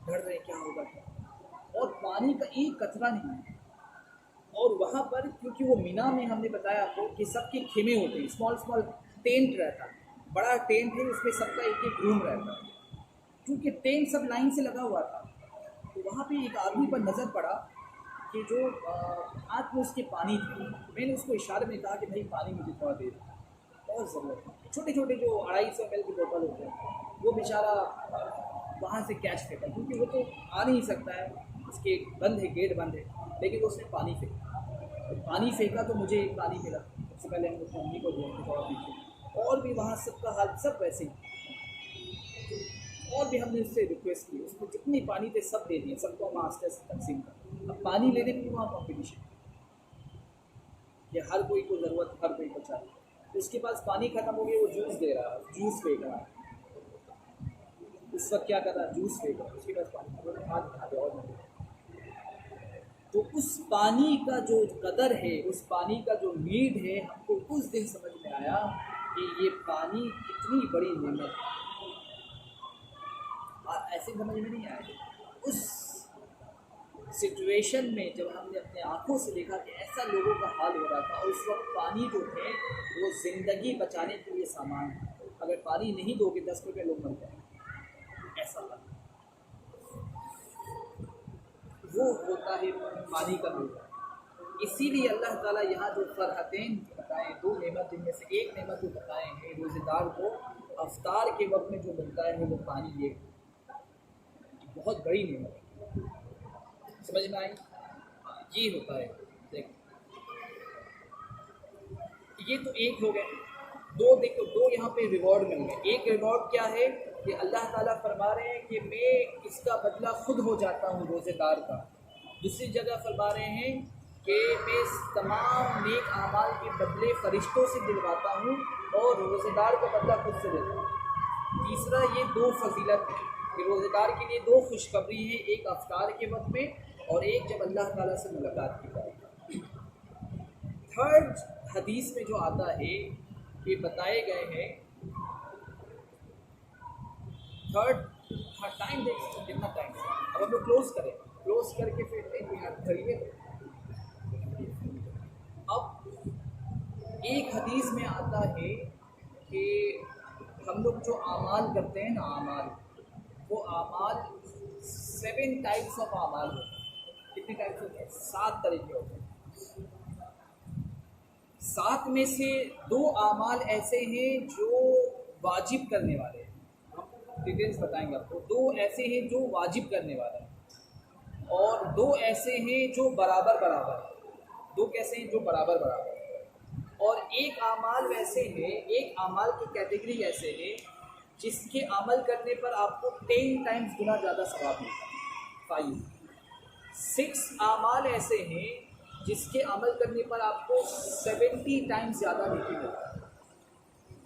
डर रहे क्या होगा क्या, और पानी का एक कतरा नहीं है। और वहाँ पर क्योंकि वो मीना में हमने बताया आपको कि सबके खेमे होते हैं, स्मॉल टेंट रहता है, बड़ा टेंट है, उसमें सबका एक एक रूम रहता है। क्योंकि टेंट सब लाइन से लगा हुआ था, तो वहाँ पे एक आदमी पर नज़र पड़ा कि जो हाथ में उसके पानी थी। मैंने उसको इशारे में कहा कि भाई पानी मुझे थोड़ा दे, बहुत ज़रूरत है। छोटे छोटे जो 250 ml की बोतल होते हैं, वो बेचारा वहाँ से कैच फेंका, क्योंकि वो तो आ नहीं सकता है, उसके बंद है, गेट बंद है, लेकिन उसने पानी फेंका। तो पानी फेंका तो मुझे एक पानी मिला, सबसे पहले हम अपनी मम्मी को दिया और पीछे, और भी वहाँ सबका हाल सब वैसे ही। और भी हमने उससे रिक्वेस्ट की, उसको जितनी पानी थे सब दे दिए, सबको हम आस्ते आस्ते तकसीम कर। अब पानी लेने में वहाँ कॉम्पिटिशन, ये हर कोई को ज़रूरत, हर कोई बचा। उसके पास पानी ख़त्म हो गया, वो जूस दे रहा है, जूस फेंक रहा है। उस वक्त क्या कर रहा है, जूस फेंक रहा है, उसके पास पानी हाथ और नहीं। तो उस पानी का जो कदर है, उस पानी का जो नीड है, हमको उस दिन समझ में आया कि ये पानी कितनी बड़ी नेमत है। और ऐसे समझ में नहीं आया उस सिचुएशन में, जब हमने अपने आँखों से देखा कि ऐसा लोगों का हाल हो रहा था। और उस वक्त पानी जो है वो ज़िंदगी बचाने के लिए सामान है, अगर पानी नहीं दोगे 10 रुपये लोग मर जाएंगे, ऐसा था। वो होता है पानी का मूल्य। इसीलिए अल्लाह ताला यहाँ जो फरहतैन बताए, 2 नेमत, जिनमें से एक नेमत जो बताए हैं रोज़ेदार को अफ्तार के वक्त में जो मिलता है वो पानी, ये बहुत बड़ी नेमत है। समझ में आई? ये होता है। देख, ये तो एक हो गए, 2 देखो, 2 यहाँ पे रिवॉर्ड मिल गए। एक रिवॉर्ड क्या है कि अल्लाह ताला फरमा रहे हैं कि मैं इसका बदला खुद हो जाता हूँ रोज़ेदार का। दूसरी जगह फरमा रहे हैं कि मैं तमाम नेक आमाल के बदले फ़रिश्तों से दिलवाता हूँ और रोज़ेदार का बदला खुद से देता हूँ। तीसरा ये दो फजीलत है कि रोज़ेदार के लिए दो खुशखबरी है, एक अफ्तार के वक्त में और एक जब अल्लाह ताला से मुलाकात की जाएगी। थर्ड हदीस में जो आता है कि बताए गए हैं, थर्ड टाइम देख सकते कितना टाइम है। अब हम लोग क्लोज करके फिर याद करिए। अब एक हदीस में आता है कि हम लोग जो आमाल करते हैं ना, आमाल, वो आमाल 7 टाइप्स ऑफ आमाल होते हैं। कितने टाइप्स होते हैं? 7 तरीके होते हैं। 7 में से 2 आमाल ऐसे हैं जो वाजिब करने वाले हैं, हम डिटेल्स बताएंगे आपको। 2 ऐसे हैं जो वाजिब करने वाले हैं और 2 ऐसे हैं जो बराबर बराबर हैं। 2 कैसे हैं? जो बराबर बराबर हैं। और एक आमाल वैसे है, एक आमाल की कैटेगरी ऐसे है जिसके अमल करने पर आपको 10 टाइम्स गुना ज़्यादा सवाब मिलता है। 6 आमाल ऐसे हैं जिसके अमल करने पर आपको 70 टाइम्स ज़्यादा नेकी मिलता है।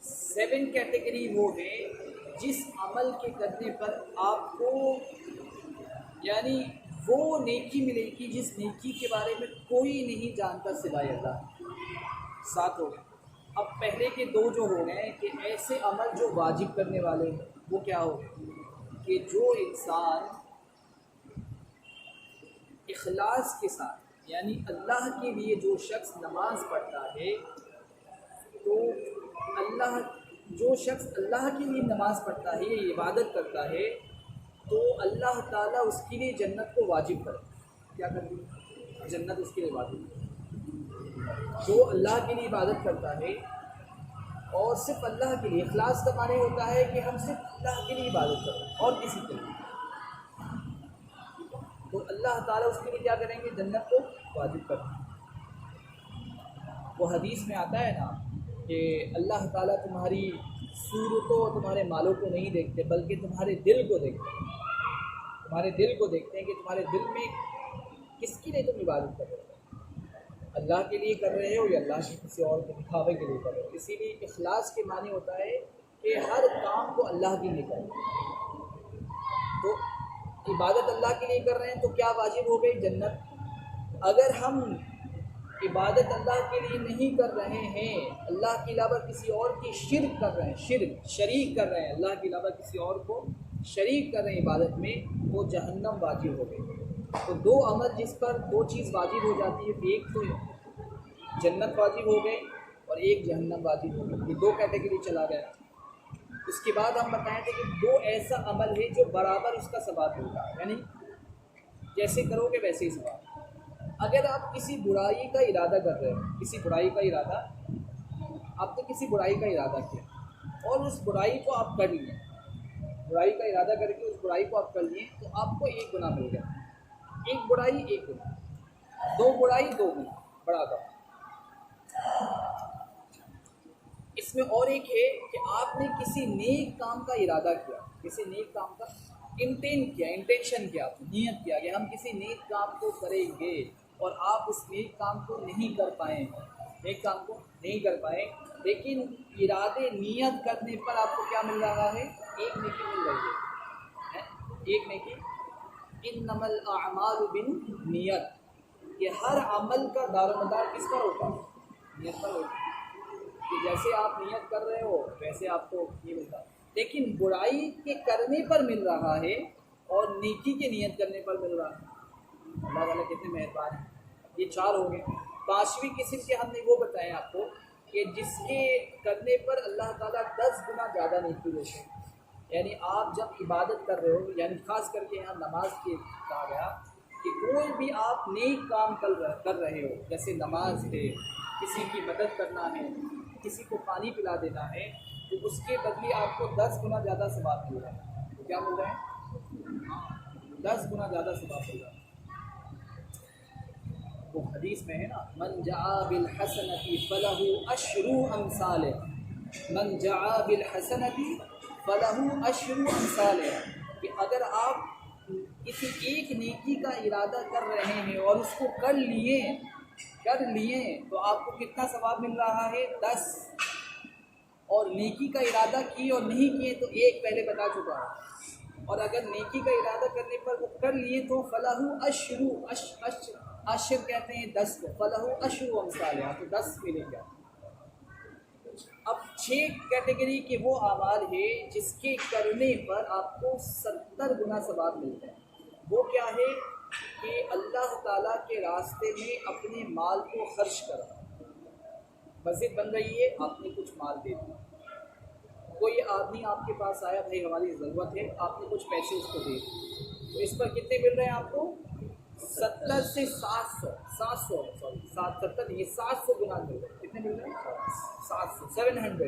7 कैटेगरी वो है जिस अमल के करने पर आपको यानी वो नेकी मिलेगी जिस नेकी के बारे में कोई नहीं जानता सिवाय अल्लाह। 7 हो गए। अब पहले के 2 जो हो गए कि ऐसे अमल जो वाजिब करने वाले हैं, वो क्या हो गए कि जो इंसान इखलास के साथ यानी अल्लाह के लिए जो शख्स नमाज पढ़ता है, तो जो शख्स अल्लाह के लिए नमाज पढ़ता है, इबादत करता है, तो अल्लाह ताला उसके लिए जन्नत को वाजिब करे। क्या कर दी? जन्नत उसके लिए वाजिब। जो अल्लाह के लिए इबादत करता है और सिर्फ अल्लाह के लिए, इखलास का माने होता है कि हम सिर्फ अल्लाह के लिए इबादत करें और किसी के लिए, तो अल्लाह ताला उसके लिए क्या करेंगे? जन्नत को वाजिब करेंगे। वो हदीस में आता है ना कि अल्लाह ताला तुम्हारी सूरतों, तुम्हारे मालों को नहीं देखते बल्कि तुम्हारे दिल को देखते हैं। तुम्हारे दिल को देखते हैं कि तुम्हारे दिल में किसके लिए तुम इबादत कर रहे हो, अल्लाह के लिए कर रहे हो या अल्लाह के किसी और के दिखावे के लिए कर रहे हो। इसीलिए इखलास के माने होता है कि हर काम को अल्लाह के लिए करें। तो इबादत अल्लाह के लिए कर रहे हैं तो क्या वाजिब हो गई? जन्नत। अगर हम इबादत अल्लाह के लिए नहीं कर रहे हैं, अल्लाह के अलावा किसी और की शिर्क कर रहे हैं, शरीक कर रहे हैं, अल्लाह के अलावा किसी और को शरीक कर रहे हैं इबादत में, वो जहन्नम वाजिब हो गई। तो 2 अमल जिस पर 2 चीज़ वाजिब हो जाती है, एक तो जन्नत वाजिब हो गई और एक जहन्नम वाजिब हो गई। ये 2 कैटेगरी चला गया। उसके बाद हम बताए थे कि 2 ऐसा अमल है जो बराबर उसका सवाब मिलता है, यानी जैसे करोगे वैसे ही सवाब। अगर आप किसी बुराई का इरादा कर रहे हो, किसी बुराई का इरादा, आपने किसी बुराई का इरादा किया और उस बुराई को आप कर लिए, बुराई का इरादा करके उस बुराई को आप कर लिए, तो आपको 1 गुना मिल गया। 1 बुराई 1 गुना, 2 बुराई 2 गुना, बराबर। इसमें और एक है कि आपने किसी नेक काम का इरादा किया, किसी नेक काम का इंटेंशन किया, आपने नियत किया कि हम किसी नेक काम को करेंगे और आप उस नेक काम को नहीं कर पाए, नेक काम को नहीं कर पाए, लेकिन इरादे नियत करने पर आपको क्या मिल रहा है? 1 नेकी मिल रही है, 1 नेकी। इन्नमल अअमालु बिन्नियत, ये हर अमल का दारोमदार किस पर होता है? नियत पर होता है। कि जैसे आप नियत कर रहे हो वैसे आपको ये मिलता है, लेकिन बुराई के करने पर मिल रहा है और नेकी के नियत करने पर मिल रहा है। अल्लाह ताला कितने मेहरबान हैं। ये 4 हो गए। 5वीं किस्म के हमने वो बताए आपको कि जिसके करने पर अल्लाह ताला 10 गुना ज़्यादा नेकी देते हैं। यानी आप जब इबादत कर रहे हो, यानी ख़ास करके यहाँ नमाज के कहा गया कि कोई भी आप नेक काम कर रहे हो, जैसे नमाज है, किसी की मदद करना है, किसी को पानी पिला देना है, तो उसके बदले आपको 10 गुना ज़्यादा सवाब मिल रहा है। तो क्या मिल रहा है? 10 गुना ज़्यादा सवाब मिल रहा है। वो हदीस में है ना, मन जआ बिल हसनती फलहु अशरु अमसालिहा, मन जआ बिल हसनती फलहु अशरु अमसालिहा, कि अगर आप किसी एक नेकी का इरादा कर रहे हैं और उसको कर लिए तो आपको कितना सवाब मिल रहा है? 10। और नेकी का इरादा की और नहीं किए तो एक पहले बता चुका है, और अगर नेकी का इरादा करने पर वो कर लिए तो फलाहु अशरु अशर कहते हैं 10 को, फलाहु अशरु अमसाल, तो 10 मिलेंगे। अब 6 कैटेगरी के वो अमाल है जिसके करने पर आपको 70 गुना सवाब मिलता है। वो क्या है कि अल्लाह ताला के रास्ते में अपने माल को खर्च करा। मस्जिद बन रही है, आपने कुछ माल दे दिया, कोई आदमी आपके पास आया, भाई हमारी ज़रूरत है, आपने कुछ पैसे उसको दे दिए, तो इस पर कितने मिल रहे हैं आपको? 70 से 700 नहीं, 700 गुना मिल रहे हैं। कितने मिल रहे हैं? 700, 700।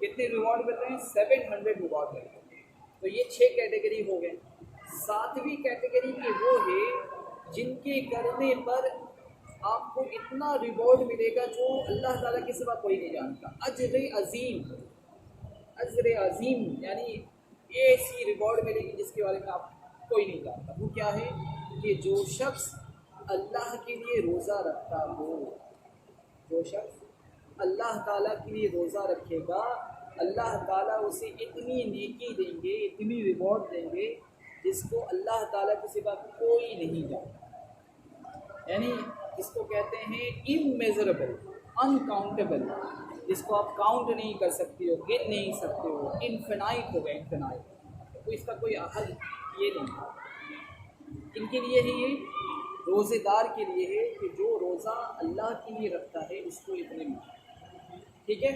कितने रिवॉर्ड मिल रहे हैं? 700 रिवॉर्ड मिल रहे हैं। तो ये 6 कैटेगरी हो गए। 7वीं कैटेगरी के वो है जिनके करने पर आपको इतना रिवॉर्ड मिलेगा जो अल्लाह ताला के सिवा कोई नहीं जानता। अजर अजीम, यानी ऐसी रिवॉर्ड मिलेगी जिसके बारे में आप कोई नहीं जानता। वो क्या है कि जो शख्स अल्लाह के लिए रोज़ा रखता हो, जो शख्स अल्लाह ताला के लिए रोज़ा रखेगा, अल्लाह ताला उसे इतनी नेकी देंगे, इतनी रिवॉर्ड देंगे जिसको अल्लाह ताला के सिवा कोई नहीं जानता। यानी इसको कहते हैं इमेजरेबल, अनकाउंटेबल, जिसको आप काउंट नहीं कर सकते हो, गिन नहीं सकते हो, इनफिनाइट हो गया, इनफिनाइट। तो इसका कोई हल ये नहीं। इनके लिए ही ये रोज़ेदार के लिए है कि जो रोज़ा अल्लाह के लिए रखता है इसको इतने मिले। ठीक है,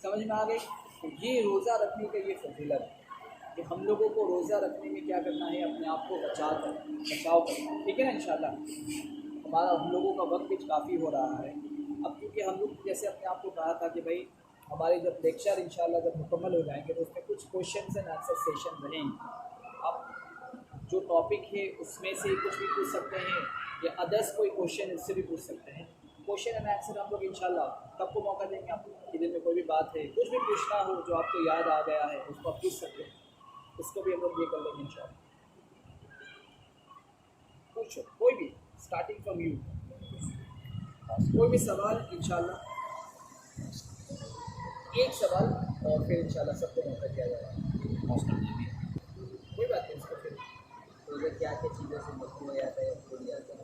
समझ में आ गई? तो ये रोज़ा रखने का ये फजीलत है कि हम लोगों को रोज़ा रखने में क्या करना है, अपने आप को बचाव करना। ठीक है ना? इंशाल्लाह हम लोगों का वक्त भी काफ़ी हो रहा है अब, क्योंकि हम लोग जैसे अपने आप को कहा था कि भाई हमारे जब लेक्चर इंशाल्लाह जब मुकम्मल हो जाएंगे तो उसमें कुछ क्वेश्चन एंड आंसर सेशन रहेंगे। आप जो टॉपिक है उसमें से कुछ भी पूछ सकते हैं या अदर्स कोई क्वेश्चन इससे भी पूछ सकते हैं। क्वेश्चन एंड आंसर हम लोग इंशाल्लाह सबको मौका देंगे। आपको दिन में कोई भी बात है, कुछ भी पूछना हो जो आपको याद आ गया है उसको आप पूछ सकते हैं, उसको भी हम लोग ये कर लेंगे इंशाल्लाह। पूछो कोई भी, स्टार्टिंग फ्रॉम यू, कोई भी सवाल इंशाल्लाह, एक सवाल और फिर इंशाल्लाह सबको मौका दिया जाएगा। कोई बात नहीं, इसको फिर तो क्या क्या चीज़ों से मकरूह हो जाता है, भूल जाता है।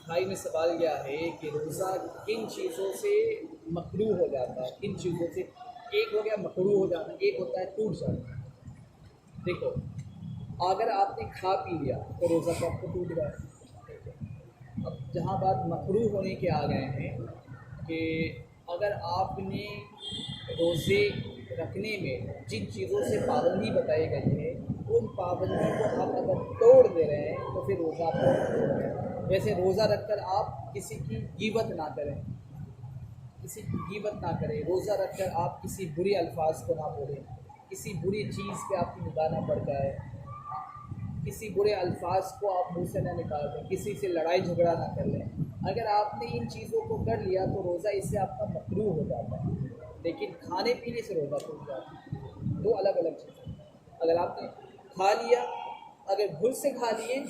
भाई ने सवाल किया है कि रोज़ा किन चीज़ों से मकरूह हो जाता है, किन चीज़ों से। एक हो गया मकरूह हो जाना, एक होता है टूट जाना। देखो, अगर आपने खा पी लिया तो रोज़ा तो आपको टूट गया। अब जहाँ बात मकरूह होने के आ गए हैं कि अगर आपने रोज़े रखने में जिन चीज़ों से पाबंदी बताई गई है उन पाबंदी को आप अगर तोड़ दे रहे हैं तो फिर रोज़ा आपको, जैसे रोज़ा रखकर आप किसी की गीबत ना करें, किसी की गीबत ना करें, रोज़ा रखकर आप किसी बुरे अल्फाज को ना बोलें, किसी बुरी चीज़ पे आपकी निगाह ना पड़ जाए, किसी बुरे अल्फाज को आप मुँह से ना निकाल दें, किसी से लड़ाई झगड़ा ना कर लें। अगर आपने इन चीज़ों को कर लिया तो रोज़ा इससे आपका मकरूह हो जाता है, लेकिन खाने पीने से रोज़ा टूट जाता है। दो अलग अलग चीज़ें। अगर आपने खा लिया, अगर भूल से खा लिए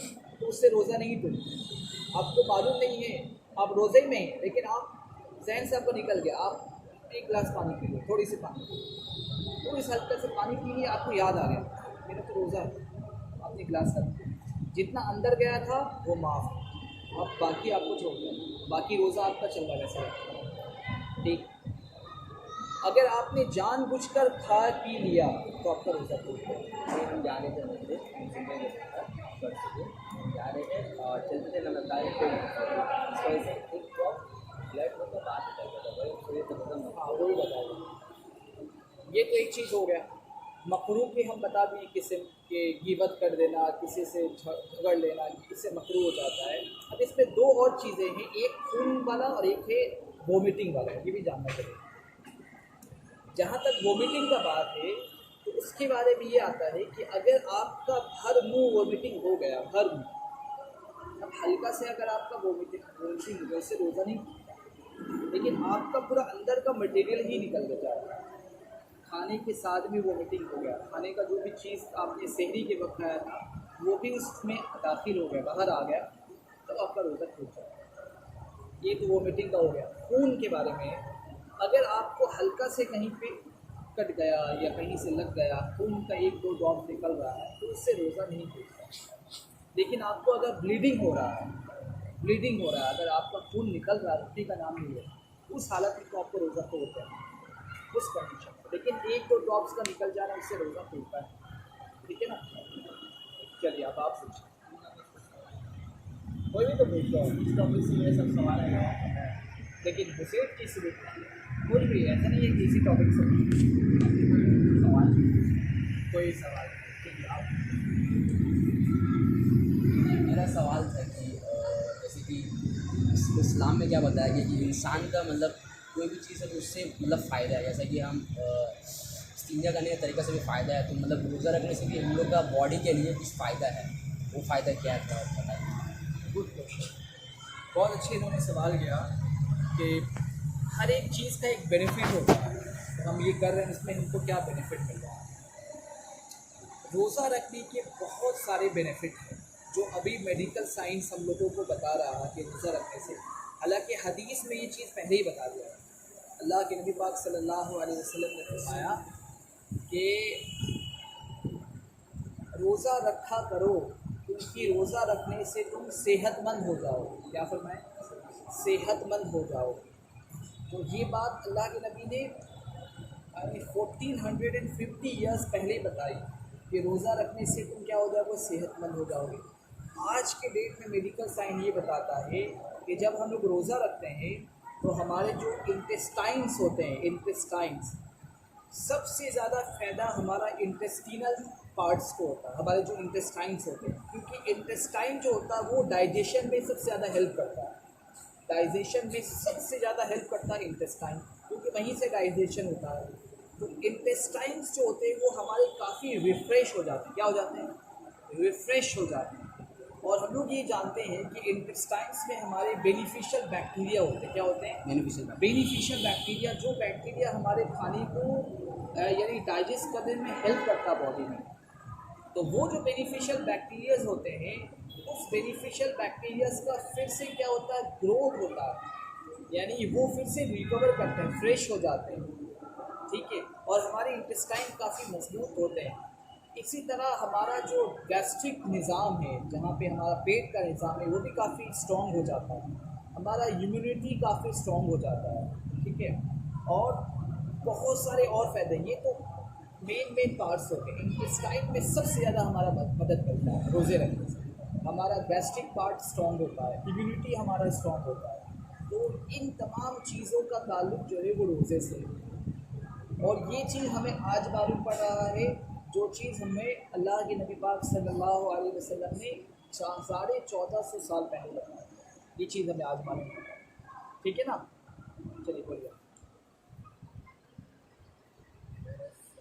तो उससे रोज़ा नहीं टूटता। आपको मालूम नहीं है, आप रोज़े में हैं, लेकिन आप जहन से आपको निकल गया, आप एक गिलास पानी पी लिए, थोड़ी सी पानी पी लिए, थोड़ी सी हल्का से पानी पी लिए, आपको याद आ गया मेरा तो रोज़ा है, आपने गिलास रख दिया, जितना अंदर गया था वो माफ़, अब बाकी आपको छोड़ दिया, बाकी रोज़ा आपका चल रहा है वैसे। ठीक, अगर आपने जानबूझकर खा पी लिया तो आपका रोज़ा टूट गया। हम जा रहे थे मंदिर, जा रहे थे और चलते थे नमस्कार इस वजह से एक ड्रॉप ब्लड मतलब बात कर रहा था, वही थोड़ी तो खत्म। हाँ वही बताया। ये तो एक चीज़ हो गया। मकरूह भी हम बता दिए, किसी के गिबत कर देना, किसी से झगड़ लेना, इससे मकरूह हो जाता है। अब इसमें दो और चीज़ें हैं, एक खून वाला और एक है वोमिटिंग वाला, ये भी जानना चाहिए। जहाँ तक वोमिटिंग का बात है तो उसके बारे में ये आता है कि अगर आपका भर मुँह वोमिटिंग हो गया, भर मुँह, अब हल्का से अगर आपका वोमिटिंग हो गया इससे रोज़ा नहीं टूटता, लेकिन आपका पूरा अंदर का मटेरियल ही निकल जा रहा है। खाने के साथ में वोमिटिंग हो गया, खाने का जो भी चीज़ आपने सहरी के वक्त खाया था वो भी उसमें दाखिल हो गया, बाहर आ गया, तो आपका रोज़ा टूट जाएगा। ये तो वोमिटिंग का हो गया। खून के बारे में अगर आपको हल्का से कहीं पे कट गया या कहीं से लग गया, खून का 1-2 ड्रॉप निकल रहा है, तो उससे रोज़ा नहीं टूटता। लेकिन आपको अगर ब्लीडिंग हो रहा है, अगर आपका खून निकल रहा है, रुकने का नाम नहीं है, उस हालत में तो आपको रोज़ा तोड़ देना है, उस कंडीशन में। लेकिन 1-2 ड्रॉप्स का निकल जा रहा है, उससे रोज़ा टूटता है। ठीक है ना? चलिए अब आप पूछिए। कोई भी तो पूछ लो, इस टॉपिक से मेरे सब सवाल है, लेकिन हुसैन किस रूप में, कोई भी ऐसा नहीं है कि इसी टॉपिक से सवाल, कोई सवाल। चलिए आप। मेरा सवाल था कि जैसे कि इस्लाम में क्या बताया गया कि इंसान का मतलब कोई भी चीज़ है तो उससे मतलब फ़ायदा है, जैसा कि हम इस्तिंजा करने के तरीक़े से भी फ़ायदा है, तो मतलब रोज़ा रखने से भी हम लोग का बॉडी के लिए कुछ फ़ायदा है, वो फ़ायदा क्या है थोड़ा बताइए। गुड क्वेश्चन, बहुत अच्छे इन्होंने सवाल किया कि हर एक चीज़ का एक बेनिफिट होता है। तो हम ये कर रहे हैं, इसमें हमको क्या बेनिफिट मिल रहा है। रोज़ा रखने के बहुत सारे बेनिफिट हैं जो अभी मेडिकल साइंस हम लोगों को बता रहा है कि रोज़ा रखने से, हालांकि हदीस में ये चीज़ पहले ही बता दिया है। अल्लाह के नबी पाक सल्लल्लाहु अलैहि वसल्लम ने फरमाया कि रोज़ा रखा करो क्योंकि रोज़ा रखने से तुम सेहतमंद हो जाओ। क्या फरमाए? सेहतमंद हो जाओ। तो ये बात अल्लाह के नबी ने 1450 ईयर्स पहले बताई कि रोज़ा रखने से तुम क्या हो जाओगे? सेहतमंद हो जाओगे। आज के डेट में मेडिकल साइंस ये बताता है कि जब हम लोग रोज़ा रखते हैं तो हमारे जो इंटेस्टाइन्स होते हैं, इंटेस्टाइन्स, सबसे ज़्यादा फ़ायदा हमारा इंटेस्टिनल पार्ट्स को होता है, हमारे जो इंटेस्टाइन्स होते हैं, क्योंकि इंटेस्टाइन जो होता है वो डाइजेशन में सबसे ज़्यादा हेल्प करता है। डाइजेशन में सबसे ज़्यादा हेल्प करता है इंटेस्टाइन, क्योंकि वहीं से डाइजेशन होता है। तो इंटेस्टाइन्स जो होते हैं वो हमारे काफ़ी रिफ़्रेश हो जाते हैं। क्या हो जाते हैं? रिफ़्रेश हो जाते हैं। और हम लोग ये जानते हैं कि इंटेस्टाइन्स में हमारे बेनिफिशियल बैक्टीरिया होते हैं। क्या होते हैं? बेनिफिशियल बैक्टीरिया, जो बैक्टीरिया हमारे खाने को यानी डाइजेस्ट करने में हेल्प करता है बॉडी में। तो वो जो बेनिफिशियल बैक्टीरियाज होते हैं, उस बेनिफिशियल बैक्टीरियाज का फिर से क्या होता है? ग्रोथ होता है, यानी वो फिर से रिकवर करते हैं, फ्रेश हो जाते हैं। ठीक है, और हमारे इंटेस्टाइन काफ़ी मजबूत होते हैं। इसी तरह हमारा जो गैस्ट्रिक निज़ाम है, जहाँ पे हमारा पेट का निज़ाम है, वो भी काफ़ी स्ट्रॉन्ग हो जाता है। हमारा इम्यूनिटी काफ़ी स्ट्रॉन्ग हो जाता है। ठीक है, और बहुत सारे और फ़ायदे, ये तो मेन पार्ट्स होते हैं। इंटेस्टाइन में सबसे ज़्यादा हमारा मदद मिलता है रोज़े रखने से। हमारा गैस्ट्रिक पार्ट स्ट्रॉन्ग होता है, इम्यूनिटी हमारा स्ट्रॉन्ग होता है। तो इन तमाम चीज़ों का ताल्लुक़ जो है वो रोज़े से है। और ये चीज़ हमें आज मालूम पड़ रहा है, जो चीज़ हमें अल्लाह के नबी पाक सल्लल्लाहु अलैहि वसल्लम ने 1450 साल पहले बताया, ये चीज़ हमें आज मालूम पड़ रहा है। ठीक है ना? चलिए बोलिए।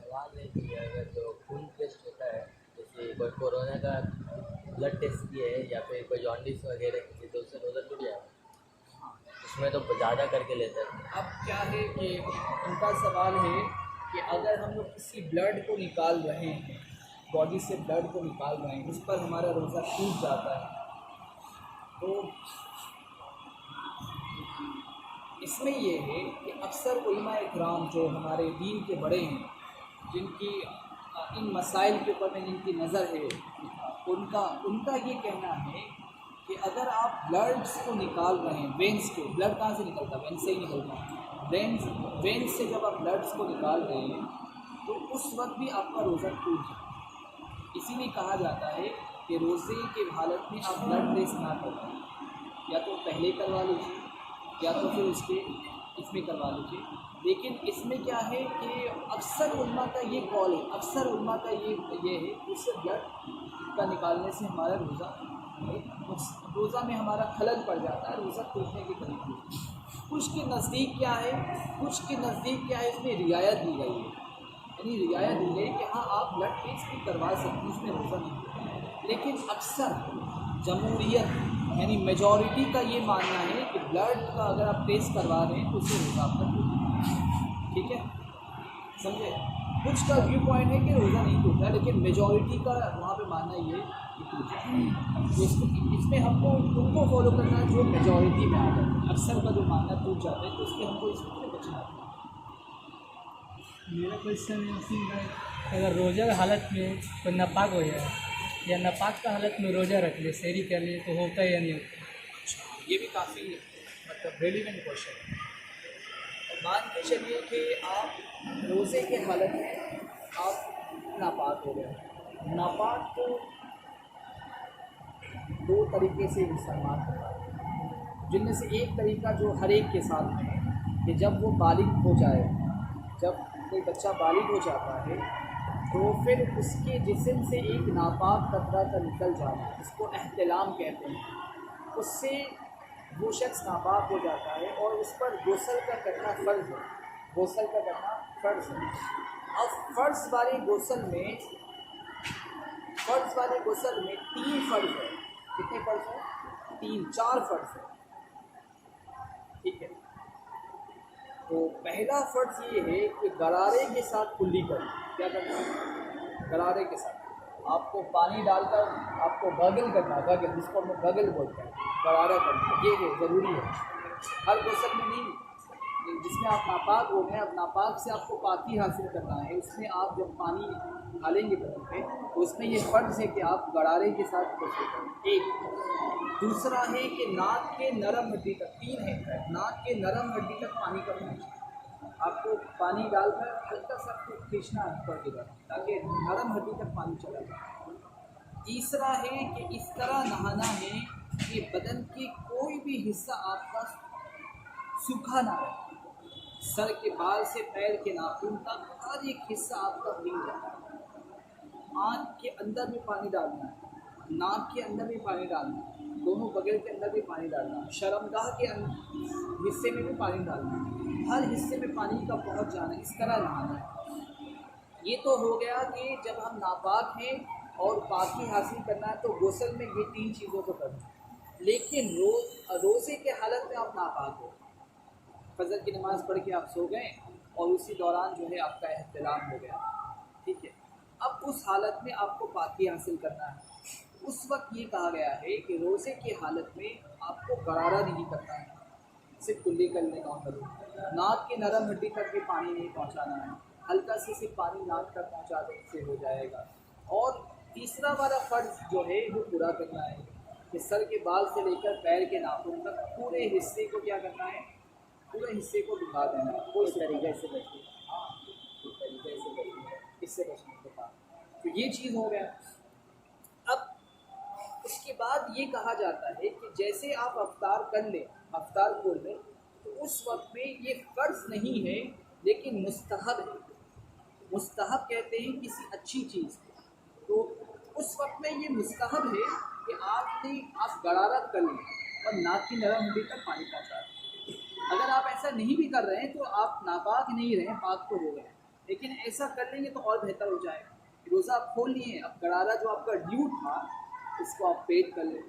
सवाल है कि अगर जो खून टेस्ट होता है, जैसे कोई कोरोना का ब्लड टेस्ट किए है या फिर कोई जॉन्डिस वगैरह की, तो उससे रोज़ा टूट जाएगा? उसमें तो ज़्यादा करके लेते हैं। अब क्या है कि उनका सवाल है कि अगर हम लोग किसी ब्लड को निकाल रहे हैं, बॉडी से ब्लड को निकाल रहे हैं, उस पर हमारा रोज़ा टूट जाता है, तो इसमें ये है कि अक्सर उलमा इकराम जो हमारे दीन के बड़े हैं, जिनकी इन मसाइल के ऊपर में जिनकी नज़र है, उनका ये कहना है कि अगर आप ब्लड्स को निकाल रहे हैं, वेंस के, ब्लड कहाँ से निकलता है? वेंस से ही निकलता है। वेंस से जब आप ब्लड्स को निकाल रहे हैं तो उस वक्त भी आपका रोज़ा टूट जाता है। इसीलिए कहा जाता है कि रोज़े के हालत में आप ब्लड टेस्ट ना करें, या तो पहले करवा लीजिए या तो फिर इसमें करवा लीजिए। लेकिन इसमें क्या है कि अक्सर उलमा का ये कॉल है, अक्सर उलमा का ये है कि उससे ब्लड का निकालने से हमारा रोज़ा में हमारा खलल पड़ जाता है, रोज़ा टूटने के करीब होता है। कुछ के नज़दीक क्या है, इसमें रियायत दी गई है, यानी रियायत दी गई कि हाँ आप ब्लड टेस्ट भी करवा सकते हैं, इसमें रोज़ा नहीं होता। लेकिन अक्सर जमहूरियत यानी मेजॉरिटी का ये मानना है कि ब्लड का अगर आप टेस्ट करवा रहे हैं तो उससे रोज़ा आपका टूटेगा। ठीक है, समझे? कुछ का व्यू पॉइंट है कि रोज़ा नहीं टूटता, लेकिन मेजॉरिटी का वहाँ पे मानना ये कि टूट जाता है। तो इसमें हमको उनको फॉलो करना है जो मेजॉरिटी में आ जाए। अक्सर का जो मानना टूट जाता है तो उसके हमको इसमें बचना है। मेरा क्वेश्चन है उसी भाई, अगर रोज़ा की हालत में कोई नापाक हो जाए या नापाक का हालत में रोज़ा रख ले, सहरी कर ले, तो होता है या नहीं होता? ये भी काफ़ी मतलब रेलिवेंट क्वेश्चन है। मान के चलिए कि आप रोज़े के हालत में आप नापाक हो गए। नापाक तो दो तरीके से इस्तेमाल होता है, जिनमें से एक तरीका जो हर एक के साथ में है कि जब वो बालिग हो जाए, जब कोई बच्चा बालिग हो जाता है तो फिर उसके जिस्म से एक नापाक कतरा का निकल जाना, इसको एहतिलाम कहते हैं, उससे वो शख्स नापाक हो जाता है और उस पर गुस्ल का करना फ़र्ज़ है। गुस्ल का करना फ़र्ज़ है। अब फ़र्ज़ वाले गुस्ल में 3 फ़र्ज़ है। कितने फ़र्ज़ हैं? 4 फ़र्ज़ है। ठीक है। तो पहला फ़र्ज़ ये है कि गरारे के साथ कुल्ली करना। क्या करना है? गरारे के साथ आपको पानी डालकर आपको गगल करना, गगल जिसको हम लोग गगल बोलते हैं, गरारा करना, ये है ज़रूरी है। हर गुस्ल में नहीं, जिसमें आप नापाक हो गए, अब नापाक से आपको पाकी हासिल करना है, उसमें आप जब पानी डालेंगे बदन पे तो उसमें ये फ़र्ज़ है कि आप गरारे के साथ गुस्ल करें। एक दूसरा है कि नाक के नरम हड्डी तक, 3 है, नाक के नरम हड्डी तक पानी का पहुँच, आपको पानी डालकर हल्का सा आपको खींचना है ऊपर की तरफ ताकि नरम हड्डी तक पानी चला जाए। तीसरा है कि इस तरह नहाना है कि बदन के कोई भी हिस्सा आपका सूखा ना रहे, सर के बाल से पैर के नाखून तक हर एक हिस्सा आपका भीग जाए। आँख के अंदर भी पानी डालना है, नाक के अंदर भी पानी डालना है, दोनों बगल के अंदर भी पानी डालना है, शर्मगाह के हिस्से में भी पानी डालना है, हर हिस्से में पानी का पहुंच जाना, इस तरह नहाना है। ये तो हो गया कि जब हम नापाक हैं और पाकी हासिल करना है तो गुस्ल में ये 3 चीज़ों को करना है। लेकिन रोज़े के हालत में आप नापाक हो, फजर की नमाज़ पढ़ के आप सो गए और उसी दौरान जो है आपका एहतिलाम हो गया, ठीक है। अब उस हालत में आपको पाकी हासिल करना है। उस वक्त ये कहा गया है कि रोज़े की हालत में आपको गरारा नहीं करना है, सिर्फ कुल्ली कर लेना नॉर्मली, नाक के नरम हड्डी तक भी पानी नहीं पहुंचाना है, हल्का से सिर्फ पानी नाक तक पहुंचा देने से हो जाएगा। और तीसरा वाला फ़र्ज़ जो है वो पूरा करना है कि सर के बाल से लेकर पैर के नाखून तक पूरे हिस्से को क्या करना है, पूरे हिस्से को भिगा देना है। कोई तरीके से बचने, हाँ इस तरीके से बचने, इससे बचने के बाद तो ये चीज़ हो गया। अब उसके बाद ये कहा जाता है कि जैसे आप अफ्तार कर लें, अफ्तार खोल लें, तो उस वक्त में ये फ़र्ज़ नहीं है लेकिन मुस्तहब है। मुस्तहब कहते हैं किसी अच्छी चीज़ को, तो उस वक्त में ये मुस्तहब है कि आप गरारा कर लें और नाक की नरम हड्डी तक पानी पहुँचा दें। अगर आप ऐसा नहीं भी कर रहे हैं तो आप नापाक नहीं रहे, पाक तो हो गए, लेकिन ऐसा कर लेंगे तो और बेहतर हो जाएगा। रोज़ा आप खोल लिए, अब गरारा जो आपका ड्यू था इसको आप पेड कर लें,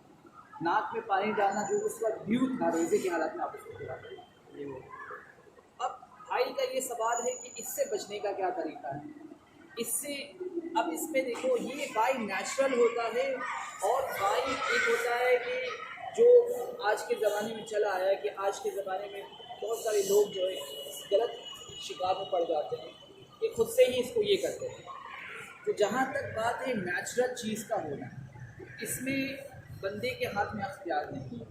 नाक में पानी डालना जो उस वक्त ड्यू था रोज़े की हालत में आप उसको पूरा कर लें। ये हो। अब भाई का ये सवाल है कि इससे बचने का क्या तरीका है, इससे अब इसमें देखो ये बाई नेचुरल होता है और बाई एक होता है कि जो आज के ज़माने में चला आया है कि आज के ज़माने में बहुत सारे लोग जो है गलत शिकार में पड़ जाते हैं कि खुद से ही इसको ये करते हैं। तो जहाँ तक बात है नेचुरल चीज़ का होना, इसमें बंदे के हाथ में अख्तियार नहीं है,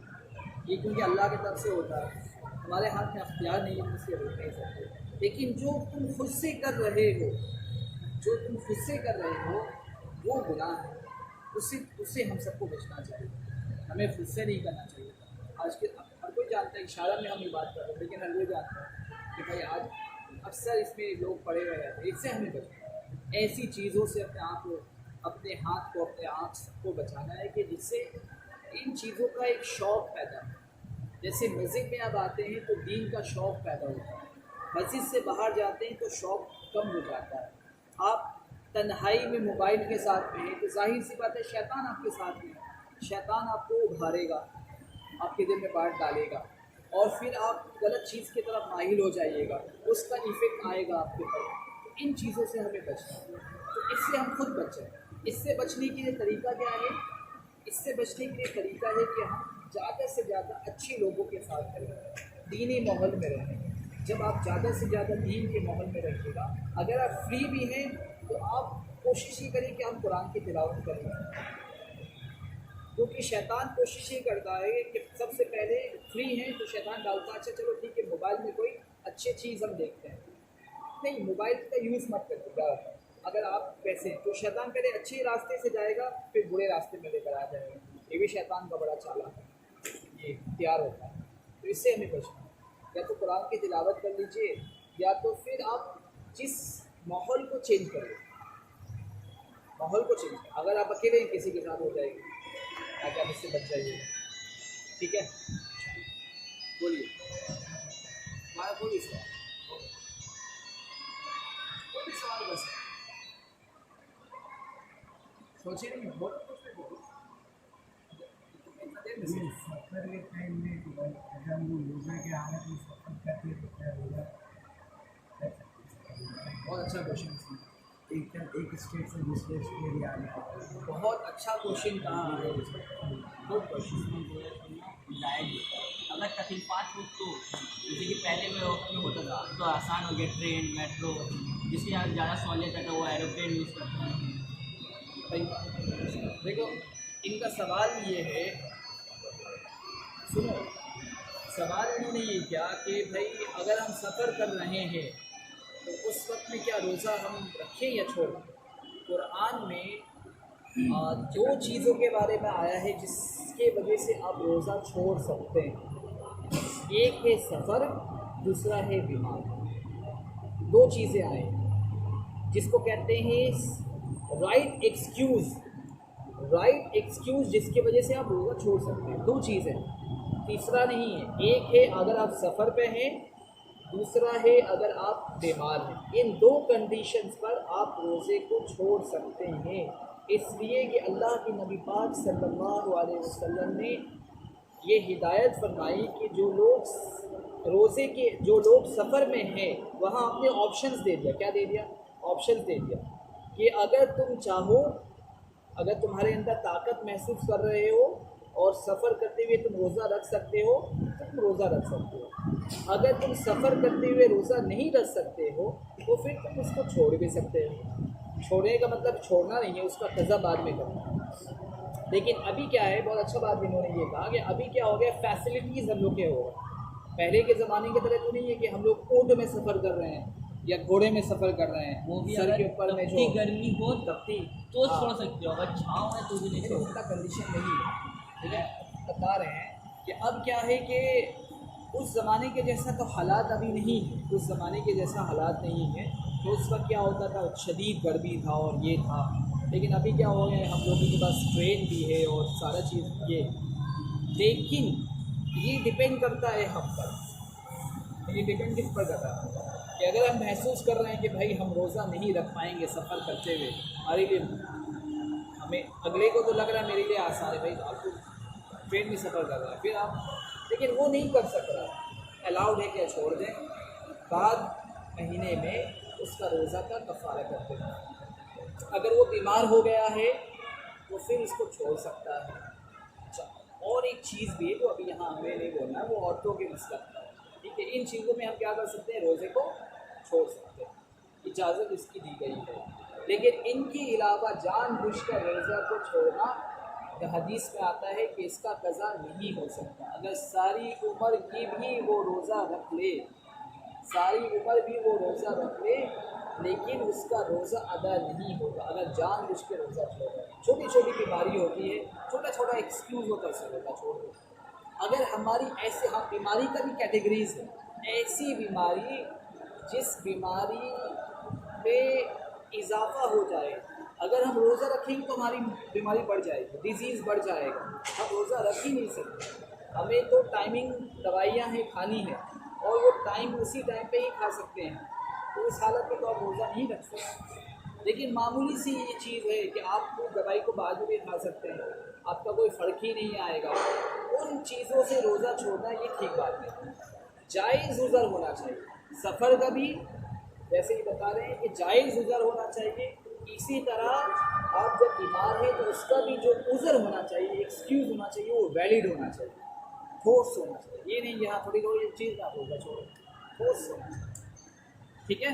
ये क्योंकि अल्लाह की तरफ से होता है, हमारे हाथ में अख्तियार नहीं है, इससे रोक नहीं सकते। लेकिन जो तुम खुद से कर रहे हो, जो तुम खुद से कर रहे हो वो गुनाह है, उससे हम सबको बचना चाहिए, हमें खुद से नहीं करना चाहिए। आज के हर कोई जानता है, इशारा में हम ये बात कर रहे हैं, लेकिन हर कोई जानता है कि भाई आज अक्सर इसमें लोग पड़े हुए रहते हैं, इससे हमें बचना है। ऐसी चीज़ों से अपने आप को, अपने हाथ को, अपने आँख को बचाना है कि जिससे इन चीज़ों का एक शौक़ पैदा हो। जैसे मस्जिद में आप आते हैं तो दीन का शौक़ पैदा होता है, मस्जिद से बाहर जाते हैं तो शौक़ कम हो जाता है। आप तन्हाई में मोबाइल के साथ में हैं तो जाहिर सी बात है शैतान आपके साथ में है, शैतान आपको उभारेगा, आपके दिल में बात डालेगा और फिर आप गलत चीज़ की तरफ माहिल हो जाइएगा, उसका इफ़ेक्ट आएगा आपके ऊपर। तो इन चीज़ों से हमें बचना है, तो इससे हम खुद बचें। इससे बचने के लिए तरीका क्या है? इससे बचने के लिए तरीका है कि हम ज़्यादा से ज़्यादा अच्छे लोगों के साथ रहें, दीनी माहौल में रहें, जब आप ज़्यादा से ज़्यादा दीन के माहौल में रहिएगा। अगर आप फ्री भी हैं तो आप कोशिश ही करें कि आप कुरान की तिलावत करें, क्योंकि शैतान कोशिश ये करता है कि सबसे पहले फ्री हैं तो शैतान डालता अच्छा चलो ठीक है मोबाइल में कोई अच्छी चीज़ हम देखते हैं। नहीं, मोबाइल का यूज़ मत करिएगा। अगर आप वैसे तो शैतान पहले अच्छे रास्ते से जाएगा फिर बुरे रास्ते में लेकर आ जाएगा। ये भी शैतान का बड़ा चालाक है, ये तैयार होता है। तो इससे हमें बचना है। या तो कुरान की तिलावत कर लीजिए या तो फिर आप जिस माहौल को चेंज करिए, माहौल को चेंज। अगर आप अकेले हैं किसी के साथ हो जाएगी ताकि आप इससे बच जाइए। ठीक है, बोलिए हमारा कोई सवाल, कोई भी सवाल बस सोचिए नहीं बहुत कुछ नहीं बोलो। ये सफ़र के टाइम में अगर हम लोग रोज़ा के हालत में सफ़र करते हैं तो क्या रोज़ा कर सकते हैं? बहुत अच्छा क्वेश्चन है, एक स्टेट से दूसरे स्टेट या आने का बहुत अच्छा क्वेश्चन कहा है, गुड क्वेश्चन। अगर तकलीफात हो तो जैसे कि पहले में वक्त में होता था तो आसान हो गया, ट्रेन मेट्रो जिसकी ज़्यादा सहूलियत है तो वो एरोप्लेन यूज़ करते हैं। भाई देखो इनका सवाल ये है, सुनो सवाल इन्होंने ये किया कि भाई अगर हम सफ़र कर रहे हैं तो उस वक्त में क्या रोज़ा हम रखें या छोड़ें। कुरान में दो चीज़ों के बारे में आया है जिसके वजह से आप रोज़ा छोड़ सकते हैं। एक है सफ़र, दूसरा है बीमार। दो चीज़ें आए जिसको कहते हैं राइट एक्सक्यूज़, राइट एक्सक्यूज़ जिसकी वजह से आप रोज़ा छोड़ सकते हैं। दो चीज़ें, तीसरा नहीं है। एक है अगर आप सफ़र पे हैं, दूसरा है अगर आप बीमार हैं। इन दो कंडीशंस पर आप रोज़े को छोड़ सकते हैं, इसलिए कि अल्लाह के नबी पाक सल्लल्लाहु अलैहि वसल्लम ने ये हिदायत फरमाई कि जो लोग सफ़र में हैं वहाँ आपने ऑप्शंस दे दिया। क्या दे दिया? ऑप्शंस दे दिया कि अगर तुम चाहो, अगर तुम्हारे अंदर ताकत महसूस कर रहे हो और सफ़र करते हुए तुम रोज़ा रख सकते हो तो तुम रोज़ा रख सकते हो। अगर तुम सफ़र करते हुए रोज़ा नहीं रख सकते हो तो फिर तुम उसको छोड़ भी सकते हो। छोड़ने का मतलब छोड़ना नहीं है, उसका कज़ा बाद में करना। लेकिन अभी क्या है, बहुत अच्छा बात इन्होंने ये कहा कि अभी क्या हो गया, फैसिलिटीज़ हम लोग के हो गए। पहले के ज़माने की तरह तो नहीं है कि हम लोग ऊँट में सफ़र कर रहे हैं या घोड़े में सफ़र कर रहे हैं, वो भी सर के अगर ऊपर में तपती जो गर्मी हो तपती तो हाँ। छोड़ सकते हो, अगर छाँव है तो भी नहीं लेकिन छोड़ उनका कंडीशन नहीं है। ठीक है, बता रहे हैं कि अब क्या है कि उस ज़माने के जैसा तो हालात अभी नहीं है, उस ज़माने के जैसा हालात नहीं है। तो उस वक्त क्या होता था, शदीद गर्मी था और ये था। लेकिन अभी क्या हो गया, हम लोगों के पास ट्रेन भी है और सारा चीज़ ये। लेकिन ये डिपेंड करता है हम पर, ये डिपेंड किस पर करता है कि अगर हम महसूस कर रहे हैं कि भाई हम रोज़ा नहीं रख पाएंगे सफ़र करते हुए, हमारे लिए, हमें अगले को तो लग रहा है मेरे लिए आसान है, भाई आपको ट्रेन में सफ़र कर रहा है, फिर आप, लेकिन वो नहीं कर सक रहा, अलाउड है क्या छोड़ दें, बाद महीने में उसका रोज़ा का कफ़ारा करते हैं। अगर वो बीमार हो गया है तो फिर इसको छोड़ सकता है। अच्छा, और एक चीज़ भी है जो अभी यहाँ हमें नहीं बोलना है, वो औरतों के मसला है। ठीक है, इन चीज़ों में हम क्या कर सकते हैं, रोज़े को छोड़ सकते हैं, इजाज़त इसकी दी गई है। लेकिन इनके अलावा जानबूझकर रोज़ा को छोड़ना, हदीस में आता है कि इसका कज़ा नहीं हो सकता। अगर सारी उम्र की भी वो रोज़ा रख ले, सारी उम्र भी वो रोज़ा रख ले, लेकिन उसका रोज़ा अदा नहीं होगा अगर जानबूझ के रोज़ा छोड़ा। छोटी छोटी बीमारी होती है, छोटा छोटा एक्सक्यूज़ वो कर सकता छोड़ दो। अगर हमारी ऐसे, हम बीमारी का भी कैटेगरीज है, ऐसी बीमारी जिस बीमारी में इजाफ़ा हो जाए, अगर हम रोज़ा रखेंगे तो हमारी बीमारी बढ़ जाएगी, डिजीज़ बढ़ जाएगा, हम रोज़ा रख ही नहीं सकते। हमें तो टाइमिंग दवाइयाँ हैं खानी है और वो टाइम उसी टाइम पे ही खा सकते हैं, तो इस हालत में तो आप रोज़ा नहीं रख सकते। लेकिन मामूली सी ये चीज़ है कि आप वो दवाई को बाद में भी खा सकते हैं, आपका कोई फ़र्क ही नहीं आएगा। उन चीज़ों से रोज़ा छोड़ना ये ठीक बात नहीं, जायज़ उज़र होना चाहिए। सफ़र का भी वैसे ही बता रहे हैं कि जायज़ उज़र होना चाहिए। इसी तरह आप जब बीमार हैं तो उसका भी जो उज़र होना चाहिए, एक्सक्यूज़ होना चाहिए, वो वैलिड होना चाहिए, ठोस होना चाहिए। ये नहीं यहाँ थोड़ी थोड़ी चीज़ आप रोज़ा छोड़ो, हो सकता। ठीक है,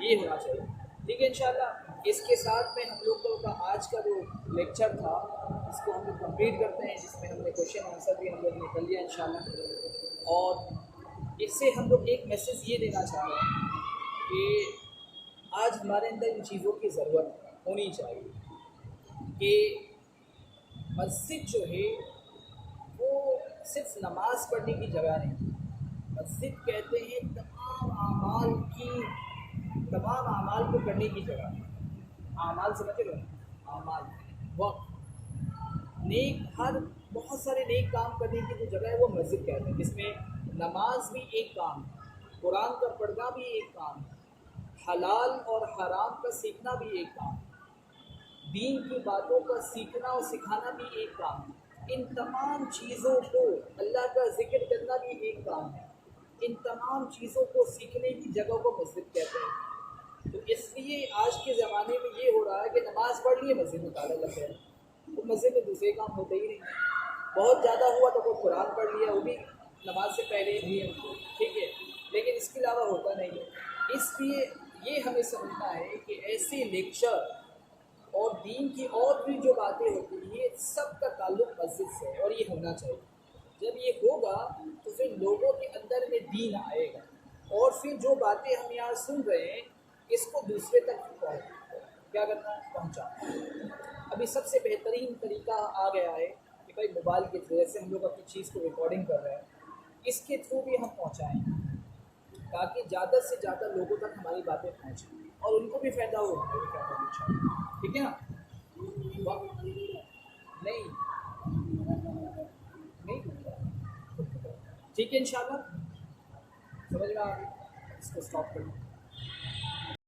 ये होना चाहिए। ठीक है, इंशाल्लाह इसके साथ में हम लोगों का आज का जो लेक्चर था इसको हम लोग कंप्लीट करते हैं, जिसमें हमने क्वेश्चन आंसर भी हम लोग ने कर लिया इंशाल्लाह। और इससे हम लोग एक मैसेज ये देना चाह रहे हैं कि आज हमारे अंदर इन चीज़ों की ज़रूरत होनी चाहिए कि मस्जिद जो है वो सिर्फ नमाज पढ़ने की जगह नहीं। मस्जिद कहते हैं तमाम आमाल को करने की जगह। आमाल समझ रहे हो? आमाल, वक्त, नेक, हर बहुत सारे नेक काम करने की जो जगह है वो मस्जिद कहते हैं, जिसमें नमाज भी एक काम है, कुरान का पढ़ना भी एक काम है, हलाल और हराम का सीखना भी एक काम है, दीन की बातों का सीखना और सिखाना भी एक काम है। इन तमाम चीज़ों को, अल्लाह का जिक्र करना भी एक काम है। इन तमाम चीज़ों को सीखने की जगह को मस्जिद कहते हैं। तो इसलिए आज के ज़माने में ये हो रहा है कि नमाज़ पढ़ लिए मस्जिद में ताला लग गया, तो मस्जिद में दूसरे काम होते ही नहीं। बहुत ज़्यादा हुआ तो वो कुरान पढ़ लिया, वो भी नमाज से पहले ही, ठीक है, लेकिन इसके अलावा होता नहीं है। इसलिए ये हमें समझना है कि ऐसे लेक्चर और दीन की और भी जो बातें होती हैं ये सब का ताल्लुक़ मस्जिद से है और ये होना चाहिए। जब ये होगा तो फिर लोगों के अंदर में दीन आएगा और फिर जो बातें हम यहाँ सुन रहे हैं इसको दूसरे तक क्या करना है, पहुँचाना। अभी सबसे बेहतरीन तरीका आ गया है कि भाई मोबाइल के थ्रू, जैसे हम लोग अपनी चीज़ को रिकॉर्डिंग कर रहे हैं, इसके थ्रू भी हम पहुँचाएँ ताकि ज़्यादा से ज़्यादा लोगों तक हमारी बातें पहुँचें और उनको भी फ़ायदा हो। ठीक है ना? नहीं नहीं, ठीक है, इंशाल्लाह समझ में आ गई। इसको स्टॉप कर